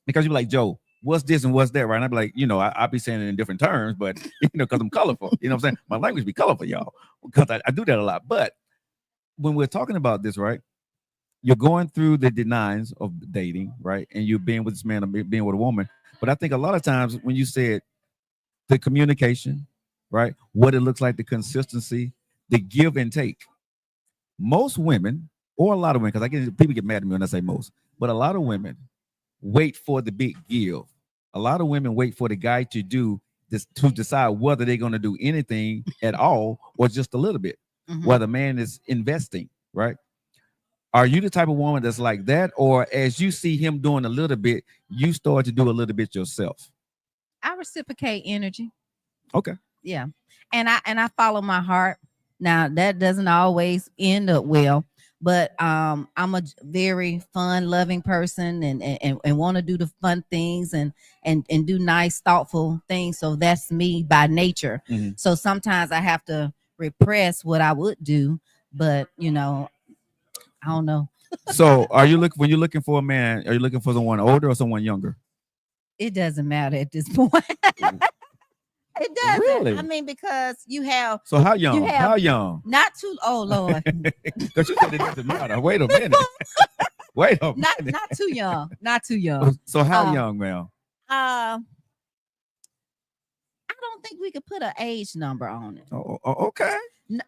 Speaker 1: because you're like, Joe, what's this and what's that, right? And I'd be like, I be saying it in different terms, but because I'm colorful, what I'm saying? My language be colorful, y'all, because I do that a lot. But when we're talking about this, right, you're going through the denials of dating, right? And you're being with this man or being with a woman. But I think a lot of times when you said the communication, right, what it looks like, the consistency, the give and take, most women, or a lot of women, because I get people get mad at me when I say most, but a lot of women wait for the big give. A lot of women wait for the guy to do this to decide whether they're going to do anything at all or just a little bit.
Speaker 2: Mhm.
Speaker 1: While the man is investing, right? Are you the type of woman that's like that, or as you see him doing a little bit, you start to do a little bit yourself?
Speaker 2: I reciprocate energy.
Speaker 1: Okay.
Speaker 2: Yeah. And I follow my heart. Now that doesn't always end up well, but I'm a very fun loving person and want to do the fun things and do nice thoughtful things. So that's me by nature.
Speaker 1: Mhm.
Speaker 2: So sometimes I have to repress what I would do, but I don't know.
Speaker 1: So, are you looking when you're looking for a man? Are you looking for someone older or someone younger?
Speaker 2: It doesn't matter at this point. It doesn't. I
Speaker 1: Really?
Speaker 2: mean, because you have
Speaker 1: So, how
Speaker 2: you
Speaker 1: young?
Speaker 2: have
Speaker 1: How young?
Speaker 2: not too. Oh Lord,
Speaker 1: Because you said it doesn't matter. Wait a minute. Wait a minute.
Speaker 2: not too young, not too young.
Speaker 1: So, how
Speaker 2: Uh,
Speaker 1: young, man?
Speaker 2: uh, I don't think we could put an age number on it.
Speaker 1: Okay.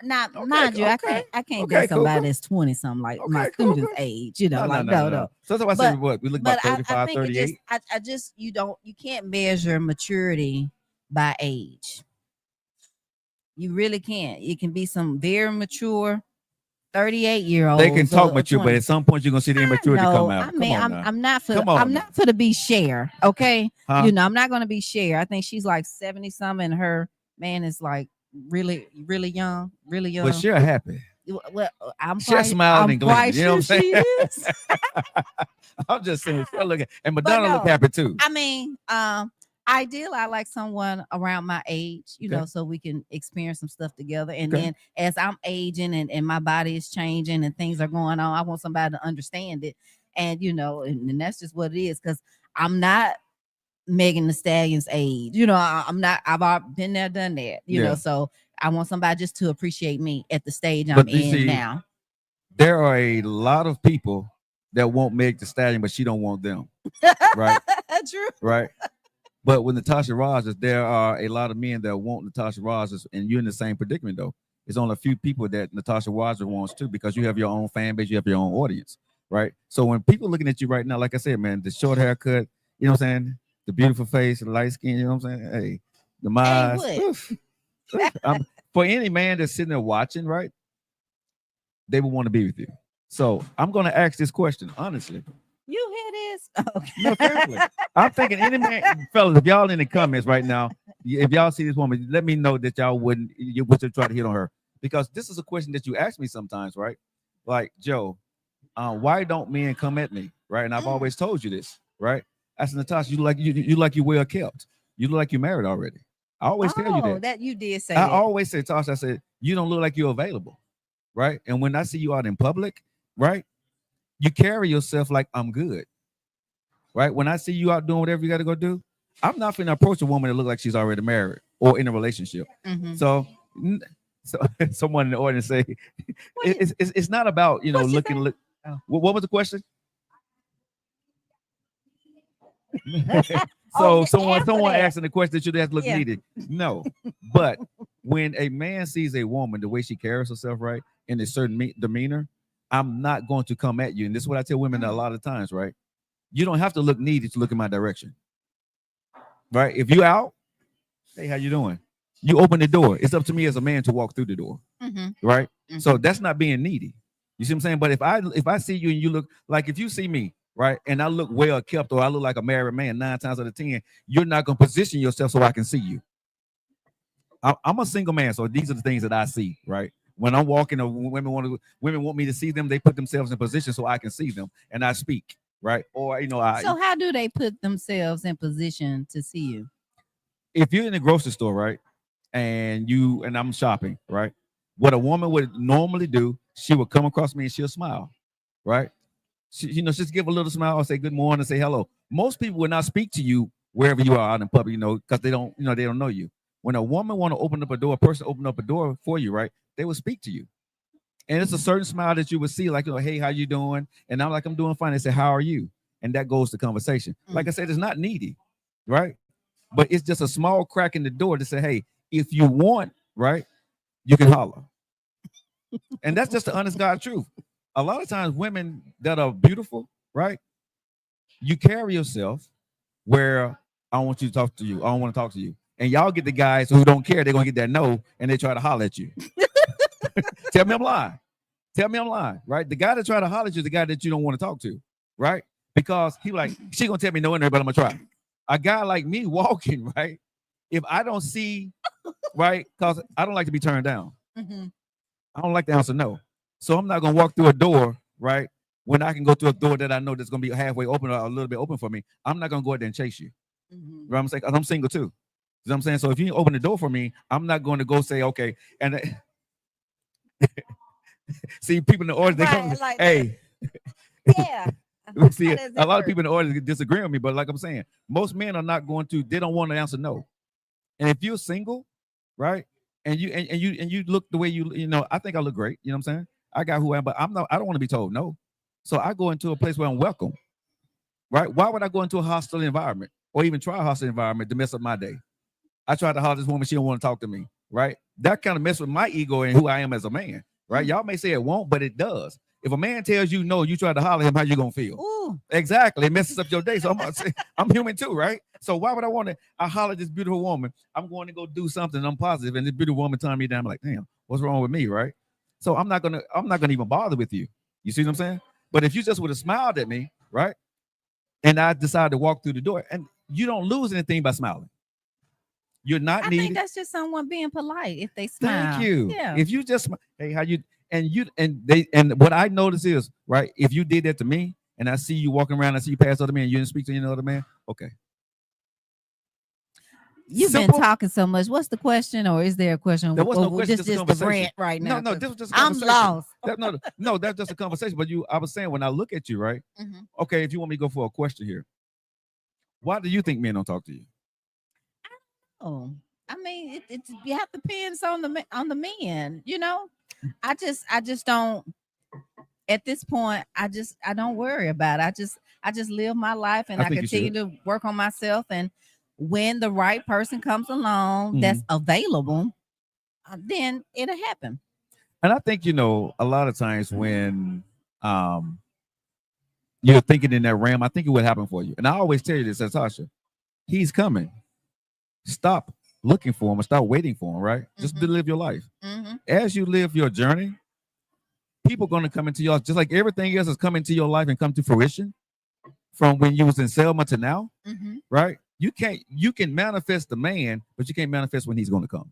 Speaker 2: Not
Speaker 1: Okay.
Speaker 2: mind you,
Speaker 1: Okay.
Speaker 2: I can't
Speaker 1: Okay.
Speaker 2: date
Speaker 1: Cool.
Speaker 2: somebody
Speaker 1: Cool.
Speaker 2: that's 20 something like my
Speaker 1: Okay. Cool.
Speaker 2: student's
Speaker 1: Cool.
Speaker 2: age.
Speaker 1: No, no,
Speaker 2: Like
Speaker 1: no, no,
Speaker 2: no.
Speaker 1: no. So that's why I said
Speaker 2: But
Speaker 1: what we look
Speaker 2: but
Speaker 1: about
Speaker 2: I
Speaker 1: 35,
Speaker 2: think it just
Speaker 1: 38.
Speaker 2: I just you can't measure maturity by age. You really can't. It can be some very mature 38-year
Speaker 1: They can
Speaker 2: olds
Speaker 1: talk
Speaker 2: or
Speaker 1: mature, but
Speaker 2: 20.
Speaker 1: at some point you're gonna see the
Speaker 2: I
Speaker 1: immaturity come
Speaker 2: know. I
Speaker 1: out. Come
Speaker 2: mean,
Speaker 1: on now. Come
Speaker 2: I'm
Speaker 1: on now.
Speaker 2: not for to be share. Okay,
Speaker 1: Huh?
Speaker 2: I'm not going to be share. I think she's like 70 something, and her man is like really, really young, really
Speaker 1: But
Speaker 2: young.
Speaker 1: she's happy.
Speaker 2: Well,
Speaker 1: She's smiling
Speaker 2: I'm
Speaker 1: and gleaming.
Speaker 2: quite
Speaker 1: You know
Speaker 2: sure
Speaker 1: what I'm
Speaker 2: she
Speaker 1: saying?
Speaker 2: is.
Speaker 1: I'm just saying, she looking, and
Speaker 2: But
Speaker 1: Madonna look
Speaker 2: no,
Speaker 1: happy too.
Speaker 2: I mean, ideal, I like someone around my age,
Speaker 1: Okay.
Speaker 2: so we can experience some stuff together. And
Speaker 1: Okay.
Speaker 2: then as I'm aging and my body is changing and things are going on, I want somebody to understand it. And and that's just what it is. Because I'm not Megan the Stallion's age. I'm not. I've already been there, done that.
Speaker 1: Yeah.
Speaker 2: So I want somebody just to appreciate me at the stage I'm
Speaker 1: But you
Speaker 2: in
Speaker 1: see,
Speaker 2: now.
Speaker 1: there are a lot of people that won't make the stallion, but she don't want them. Right.
Speaker 2: True.
Speaker 1: Right. But with Natasha Rogers, there are a lot of men that want Natasha Rogers, and you're in the same predicament though. There's only a few people that Natasha Rogers wants too, because you have your own fan base, you have your own audience, right? So when people looking at you right now, like I said, man, the short haircut, you know what I'm saying, the beautiful face, the light skin, you know what I'm saying, hey, the
Speaker 2: Hey,
Speaker 1: eyes,
Speaker 2: what?
Speaker 1: oof, oof. For any man that's sitting there watching, right, they would want to be with you. So I'm going to ask this question honestly.
Speaker 2: You hear this? Okay.
Speaker 1: No, seriously. I'm thinking any man, fellas, if y'all in the comments right now, if y'all see this woman, let me know that y'all you would try to hit on her. Because this is a question that you ask me sometimes, right? Like, Joe, why don't men come at me? Right. And I've always told you this, right? I said, Natasha, you like you well kept. You look like you're married already. I always tell you that.
Speaker 2: That you did say
Speaker 1: I
Speaker 2: that.
Speaker 1: always say, Tasha, I said, you don't look like you're available. Right. And when I see you out in public, right, you carry yourself like I'm good. Right. When I see you out doing whatever you got to go do, I'm not finna approach a woman that look like she's already married or in a relationship.
Speaker 2: Mhm.
Speaker 1: So, so someone in the audience say,
Speaker 2: What
Speaker 1: it's not about
Speaker 2: What she
Speaker 1: looking.
Speaker 2: say? Oh.
Speaker 1: What was the question?
Speaker 2: Oh,
Speaker 1: So someone
Speaker 2: answer that.
Speaker 1: asking the question that you have to look
Speaker 2: Yeah.
Speaker 1: needed. No, but when a man sees a woman the way she carries herself, right, in a certain demeanor, I'm not going to come at you. And this is what I tell women a lot of times, right? You don't have to look needy to look in my direction, right? If you out, hey, how you doing? You open the door. It's up to me as a man to walk through the door, right? So that's not being needy. You see what I'm saying? But if I see you and you look like, if you see me, right, and I look well kept, or I look like a married man 9 times out of 10, you're not gonna position yourself so I can see you. I'm a single man, so these are the things that I see, right? When I'm walking, or when women want me to see them, they put themselves in position so I can see them and I speak, right? Or
Speaker 2: So how do they put themselves in position to see you?
Speaker 1: if you're in the grocery store, right, and I'm shopping, right, what a woman would normally do, she would come across me and she'll smile, right? Just give a little smile or say good morning, say hello. Most people will not speak to you wherever you are out in public, because they don't know you. When a woman want to open up a door, a person open up a door for you, right? They will speak to you. And it's a certain smile that you would see, like, hey, how you doing? And I'm like, I'm doing fine. They say, how are you? And that goes to conversation. Like I said, it's not needy, right? But it's just a small crack in the door to say, hey, if you want, right, you can holler. And that's just the honest God truth. A lot of times women that are beautiful, right, you carry yourself where I want you to talk to you. I don't want to talk to you. And y'all get the guys who don't care. They're going to get that no, and they try to holler at you. Tell me I'm lying. Tell me I'm lying, right? The guy that try to holler at you is the guy that you don't want to talk to, right? Because he like, she going to tell me no in there, but I'm going to try. A guy like me walking, right? If I don't see, right, because I don't like to be turned down. I don't like to answer no. So I'm not going to walk through a door, right, when I can go through a door that I know that's going to be halfway open or a little bit open for me. I'm not going to go out there and chase you. You know what I'm saying? 'Cause I'm single too. You know what I'm saying? So if you open the door for me, I'm not going to go say, okay. And see, people in the audience, they come,
Speaker 2: Like
Speaker 1: hey.
Speaker 2: Yeah.
Speaker 1: See, a lot of people in the audience disagree with me, but like I'm saying, most men are not going to, they don't want to answer no. And if you're single, right, and you look the way I think I look great. You know what I'm saying? I got who I am, but I don't want to be told no. So I go into a place where I'm welcome, right? Why would I go into a hostile environment or even try a hostile environment to mess up my day? I tried to holler at this woman, she don't want to talk to me, right? That kind of mess with my ego and who I am as a man, right? Y'all may say it won't, but it does. If a man tells you no, you try to holler at him, how you gonna feel?
Speaker 2: Ooh.
Speaker 1: Exactly. It messes up your day. So I'm gonna say, I'm human too, right? So why would I holler at this beautiful woman? I'm going to go do something. I'm positive, and this beautiful woman turn me down. I'm like, damn, what's wrong with me, right? So I'm not gonna even bother with you. You see what I'm saying? But if you just would have smiled at me, right? And I decided to walk through the door, and you don't lose anything by smiling. You're not
Speaker 2: I think
Speaker 1: needed.
Speaker 2: that's just someone being polite if they
Speaker 1: Thank
Speaker 2: smile.
Speaker 1: you.
Speaker 2: Yeah.
Speaker 1: If you just hey, how you and they and what I notice is right. If you did that to me, and I see you walking around, I see you pass other man, you didn't speak to any other man. Okay,
Speaker 2: You've been
Speaker 1: simple.
Speaker 2: talking so much. What's the question, or is there a question?
Speaker 1: There was no
Speaker 2: Or
Speaker 1: question, just a
Speaker 2: just the
Speaker 1: conversation.
Speaker 2: rant right
Speaker 1: No,
Speaker 2: now?
Speaker 1: no,
Speaker 2: Because
Speaker 1: this was just a
Speaker 2: I'm
Speaker 1: conversation.
Speaker 2: lost.
Speaker 1: No, that's just a conversation. But I was saying when I look at you, right?
Speaker 2: Mhm.
Speaker 1: Okay, if you want me to go for a question here, why do you think men don't talk to you?
Speaker 2: Oh, I mean, it's you have depends on on the men. You know, I just don't. At this point, I don't worry about it. I just live my life and
Speaker 1: I
Speaker 2: I
Speaker 1: think you
Speaker 2: continue
Speaker 1: should.
Speaker 2: to work on myself. And when the right person comes along
Speaker 1: Mhm.
Speaker 2: that's available, then it'll happen.
Speaker 1: And I think a lot of times when um you're thinking in that realm, I think it would happen for you. And I always tell you this, Natasha, he's coming. Stop looking for him and stop waiting for him, right? Just to
Speaker 2: Hmm.
Speaker 1: live your life.
Speaker 2: Hmm.
Speaker 1: As you live your journey, people are going to come into your life, just like everything else has come into your life and come to fruition from when you was in Selma to now,
Speaker 2: Hmm.
Speaker 1: right? You can manifest the man, but you can't manifest when he's going to come.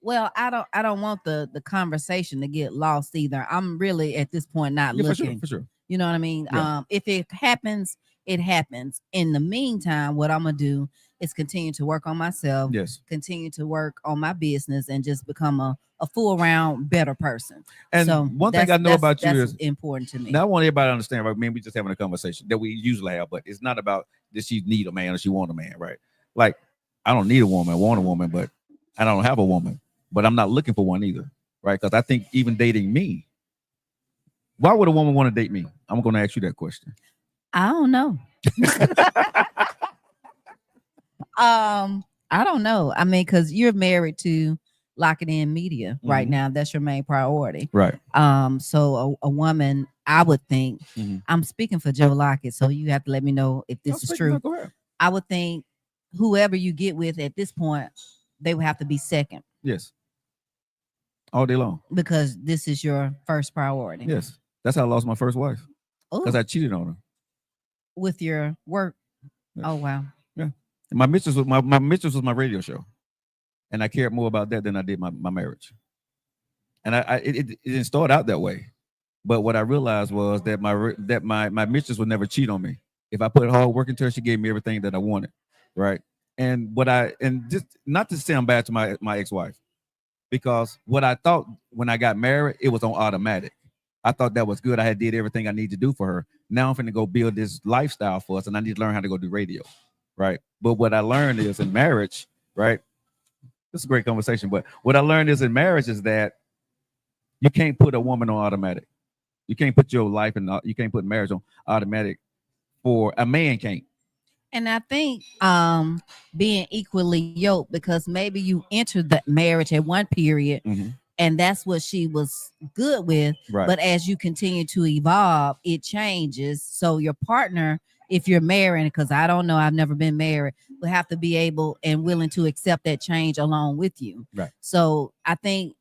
Speaker 2: Well, I don't want the conversation to get lost either. I'm really at this point not
Speaker 1: Yeah, for sure,
Speaker 2: looking.
Speaker 1: for sure.
Speaker 2: You know what I mean?
Speaker 1: Yeah.
Speaker 2: If it happens, it happens. In the meantime, what I'm gonna do is continue to work on myself,
Speaker 1: Yes.
Speaker 2: continue to work on my business, and just become a full round better person.
Speaker 1: And
Speaker 2: So
Speaker 1: one thing I know about you
Speaker 2: that's
Speaker 1: is
Speaker 2: important to me.
Speaker 1: now I want everybody to understand, right? Man, we just having a conversation that we usually have, but it's not about does she need a man or she want a man, right? Like, I don't need a woman, I want a woman, but I don't have a woman, but I'm not looking for one either, right? Because I think even dating me, why would a woman want to date me? I'm going to ask you that question.
Speaker 2: I don't know. I don't know. I mean, because you're married to Lockett in Media right
Speaker 1: Mhm.
Speaker 2: now. That's your main priority.
Speaker 1: Right.
Speaker 2: So a woman, I would think,
Speaker 1: Mhm.
Speaker 2: I'm speaking for Joe Lockett, so you have to let me know if
Speaker 1: I'm
Speaker 2: this is
Speaker 1: speaking. No,
Speaker 2: true.
Speaker 1: go ahead.
Speaker 2: I would think whoever you get with at this point, they would have to be second
Speaker 1: Yes. All day long.
Speaker 2: because this is your first priority.
Speaker 1: Yes. That's how I lost my first wife because
Speaker 2: Oh,
Speaker 1: I cheated on her.
Speaker 2: with your work.
Speaker 1: Yes.
Speaker 2: Oh wow.
Speaker 1: Yeah. And my mistress was my mistress was my radio show, and I cared more about that than I did my marriage. And it didn't start out that way. But what I realized was that my mistress would never cheat on me. If I put hard work into her, she gave me everything that I wanted, right? And just not to sound bad to my ex wife, because what I thought when I got married, it was on automatic. I thought that was good. I had did everything I need to do for her. Now I'm finna go build this lifestyle for us, and I need to learn how to go do radio, right? But what I learned is in marriage, right? This is a great conversation. But what I learned is in marriage is that you can't put a woman on automatic. You can't put your life in. You can't put marriage on automatic. For a man, can't.
Speaker 2: And I think being equally yoked, because maybe you entered that marriage at one period
Speaker 1: Mm-hmm.
Speaker 2: and that's what she was good with.
Speaker 1: Right.
Speaker 2: But as you continue to evolve, it changes. So your partner, if you're married, because I don't know, I've never been married, will have to be able and willing to accept that change along with you.
Speaker 1: Right.
Speaker 2: So I think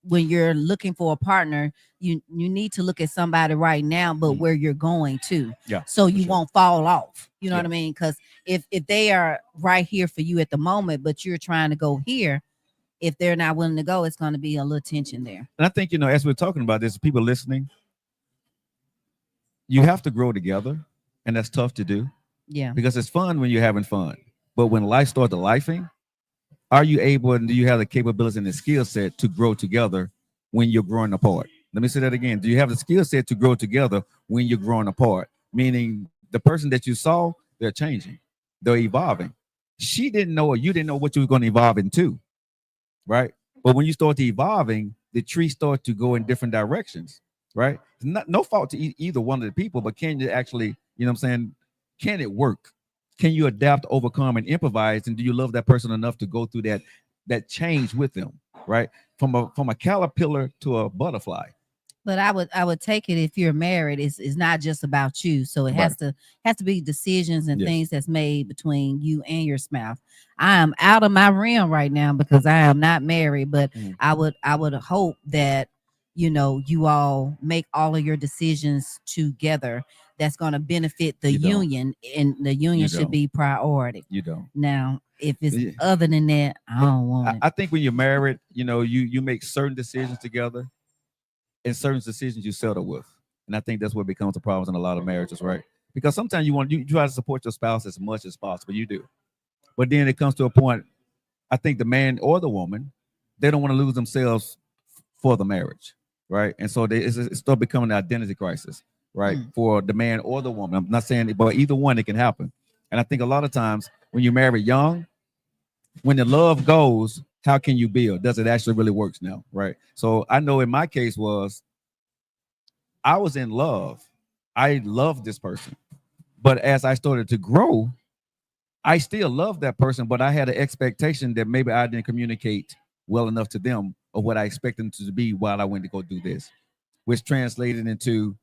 Speaker 2: when you're looking for a partner, you need to look at somebody right now, but where you're going to,
Speaker 1: Yeah.
Speaker 2: so you
Speaker 1: sure.
Speaker 2: won't fall off. You know
Speaker 1: Yeah.
Speaker 2: what I mean? Because if they are right here for you at the moment, but you're trying to go here, if they're not willing to go, it's going to be a little tension there.
Speaker 1: And I think as we're talking about this, people listening, you have to grow together, and that's tough to do
Speaker 2: Yeah.
Speaker 1: because it's fun when you're having fun, but when life starts to lifing, are you able and do you have the capabilities and the skill set to grow together when you're growing apart? Let me say that again. Do you have the skill set to grow together when you're growing apart? Meaning the person that you saw, they're changing, they're evolving. She didn't know, or you didn't know what you were going to evolve into, right? But when you start to evolving, the tree starts to go in different directions, right? It's not no fault to either one of the people, but can you actually, what I'm saying, can it work? Can you adapt, overcome, and improvise? And do you love that person enough to go through that change with them, right? From a caterpillar to a butterfly.
Speaker 2: But I would take it if you're married, it's not just about you. So it
Speaker 1: Right.
Speaker 2: has to be decisions and
Speaker 1: Yes.
Speaker 2: things that's made between you and your spouse. I am out of my realm right now because I am not married, but
Speaker 1: Mhm.
Speaker 2: I would hope that you all make all of your decisions together. that's going to benefit the
Speaker 1: You don't.
Speaker 2: union, and the union
Speaker 1: You
Speaker 2: should
Speaker 1: don't.
Speaker 2: be priority.
Speaker 1: You don't.
Speaker 2: Now, if it's
Speaker 1: Yeah.
Speaker 2: other than that, I
Speaker 1: But
Speaker 2: don't want it.
Speaker 1: I think when you're married, you make certain decisions together, and certain decisions you settle with. And I think that's what becomes the problems in a lot of marriages, right? Because sometimes you try to support your spouse as much as possible. You do. But then it comes to a point, I think the man or the woman, they don't want to lose themselves for the marriage, right? And so it starts becoming an identity crisis, right?
Speaker 2: Mm.
Speaker 1: For the man or the woman. I'm not saying, but either one, it can happen. And I think a lot of times when you marry young, when the love goes, how can you build? Does it actually really works now, right? So I know in my case was I was in love. I loved this person. But as I started to grow, I still love that person, but I had an expectation that maybe I didn't communicate well enough to them of what I expected them to be while I went to go do this, which translated into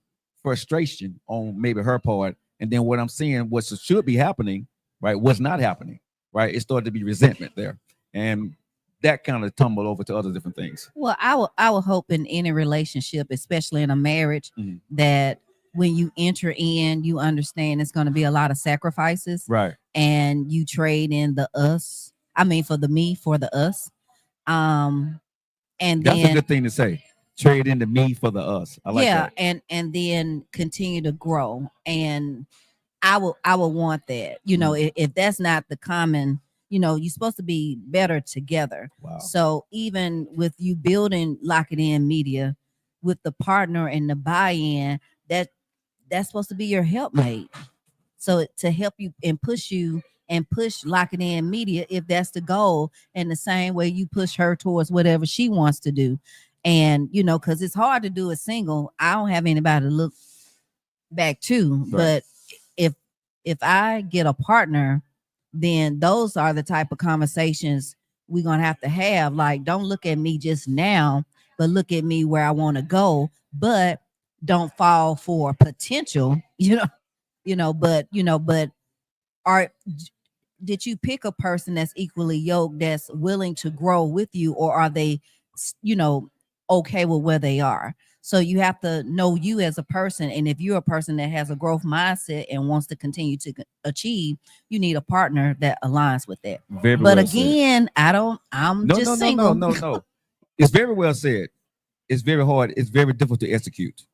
Speaker 1: frustration on maybe her part. And then what I'm seeing, what should be happening, right, was not happening, right? It started to be resentment there. And that kind of tumbled over to other different things.
Speaker 2: Well, I will hope in any relationship, especially in a marriage,
Speaker 1: Mhm.
Speaker 2: that when you enter in, you understand it's going to be a lot of sacrifices,
Speaker 1: Right.
Speaker 2: and you trade in the us. I mean, for the me, for the us. Um, and
Speaker 1: That's a
Speaker 2: then
Speaker 1: good thing to say. Trade in the me for the us. I like
Speaker 2: yeah,
Speaker 1: that.
Speaker 2: and then continue to grow. And I will want that. You know,
Speaker 1: Mm.
Speaker 2: if that's not the common, you're supposed to be better together.
Speaker 1: Wow.
Speaker 2: So even with you building Lock It In Media with the partner and the buy-in, that's supposed to be your helpmate. So to help you and push you and push Lock It In Media, if that's the goal, and the same way you push her towards whatever she wants to do. And because it's hard to do it single. I don't have anybody to look back to.
Speaker 1: Right.
Speaker 2: But if if I get a partner, then those are the type of conversations we're gonna have to have. Like, don't look at me just now, but look at me where I want to go. But don't fall for potential, but are did you pick a person that's equally yoked, that's willing to grow with you, or are they, you know, okay with where they are? So you have to know you as a person, and if you're a person that has a growth mindset and wants to continue to achieve, you need a partner that aligns with that.
Speaker 1: Very
Speaker 2: But
Speaker 1: well said.
Speaker 2: again, I'm
Speaker 1: No, no,
Speaker 2: just
Speaker 1: no, no,
Speaker 2: single.
Speaker 1: no, no. It's very well said. It's very hard. It's very difficult to execute,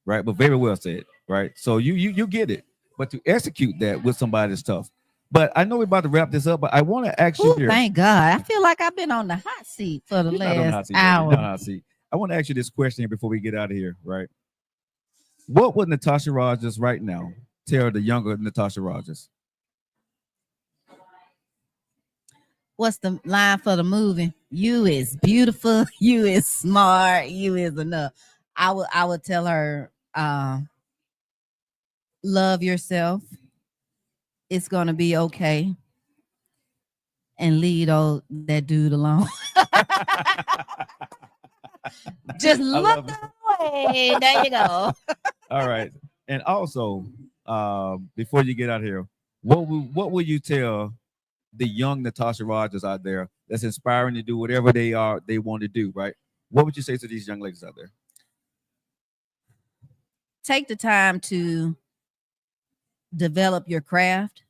Speaker 1: right? But very well said, right? So you get it, but to execute that with somebody is tough. But I know we're about to wrap this up, but I want to ask you
Speaker 2: Ooh,
Speaker 1: here.
Speaker 2: thank God. I feel like I've been on the hot seat for the
Speaker 1: You're not on the
Speaker 2: last
Speaker 1: hot seat, baby. You're not on
Speaker 2: hour.
Speaker 1: the hot seat. I want to ask you this question here before we get out of here, right? What would Natasha Rogers right now tell the younger Natasha Rogers?
Speaker 2: What's the line for the movie? You is beautiful, you is smart, you is enough. I would tell her, love yourself. It's gonna be okay, and leave that dude alone. Just
Speaker 1: I
Speaker 2: look
Speaker 1: love it.
Speaker 2: the way. There you go.
Speaker 1: All right. And also, before you get out here, what would you tell the young Natasha Rogers out there that's inspiring to do whatever they want to do, right? What would you say to these young ladies out there?
Speaker 2: Take the time to develop your craft,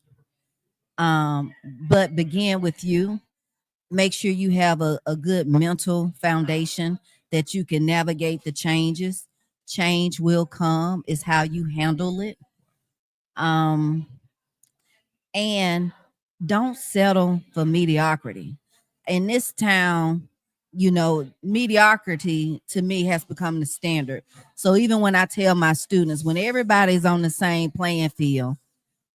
Speaker 2: um, but begin with you. Make sure you have a good mental foundation that you can navigate the changes. Change will come, is how you handle it. Um, and don't settle for mediocrity. In this town, mediocrity to me has become the standard. So even when I tell my students, when everybody's on the same playing field,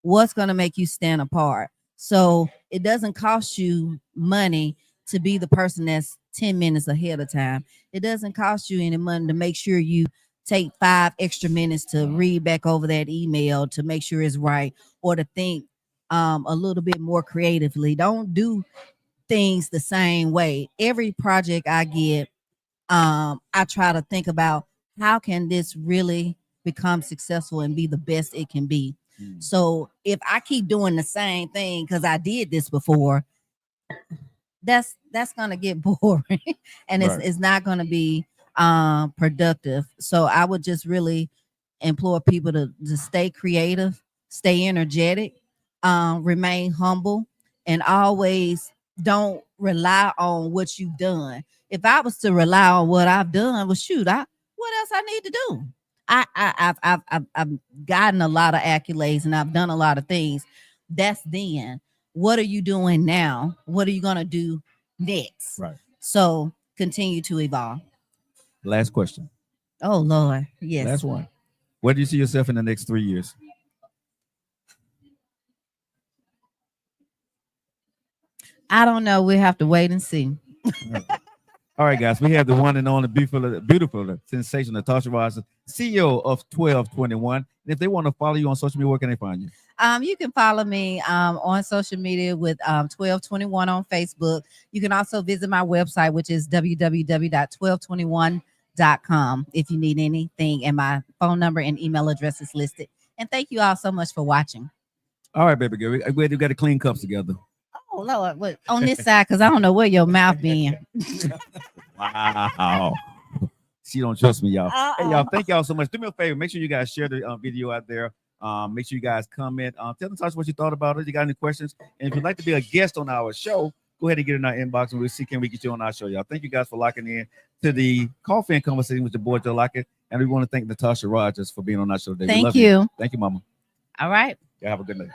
Speaker 2: what's going to make you stand apart? So it doesn't cost you money to be the person that's 10 minutes ahead of time. It doesn't cost you any money to make sure you take 5 extra minutes to read back over that email to make sure it's right, or to think a little bit more creatively. Don't do things the same way. Every project I get, I try to think about how can this really become successful and be the best it can be.
Speaker 1: Mm.
Speaker 2: So if I keep doing the same thing because I did this before, that's gonna get boring, and it's
Speaker 1: Right.
Speaker 2: it's not gonna be productive. So I would just really implore people to stay creative, stay energetic, remain humble, and always don't rely on what you've done. If I was to rely on what I've done, well, shoot, what else I need to do? I've gotten a lot of accolades and I've done a lot of things. That's then. What are you doing now? What are you gonna do next?
Speaker 1: Right.
Speaker 2: So continue to evolve.
Speaker 1: Last question.
Speaker 2: Oh Lord, yes.
Speaker 1: Last one. Where do you see yourself in the next 3 years?
Speaker 2: I don't know. We have to wait and see.
Speaker 1: All right, guys. We have the one and only beautiful, sensational Natasha Rogers, CEO of 1221. And if they want to follow you on social media, where can they find you?
Speaker 2: You can follow me on social media with 1221 on Facebook. You can also visit my website, which is www.1221.com if you need anything. And my phone number and email address is listed. And thank you all so much for watching.
Speaker 1: All right, baby girl. We got to clean cups together.
Speaker 2: Oh Lord, what on this side? Because I don't know where your mouth been.
Speaker 1: Wow. She don't trust me, y'all. Hey, y'all, thank y'all so much. Do me a favor. Make sure you guys share the video out there. Make sure you guys comment. Tell Natasha what you thought about it. You got any questions? And if you'd like to be a guest on our show, go ahead and get in our inbox and we'll see can we get you on our show, y'all. Thank you guys for locking in to the Coffee and Conversation with your boy Joe Lockett. And we want to thank Natasha Rogers for being on our show today.
Speaker 2: Thank you.
Speaker 1: Thank you, Mama.
Speaker 2: All right.
Speaker 1: Yeah, have a good night.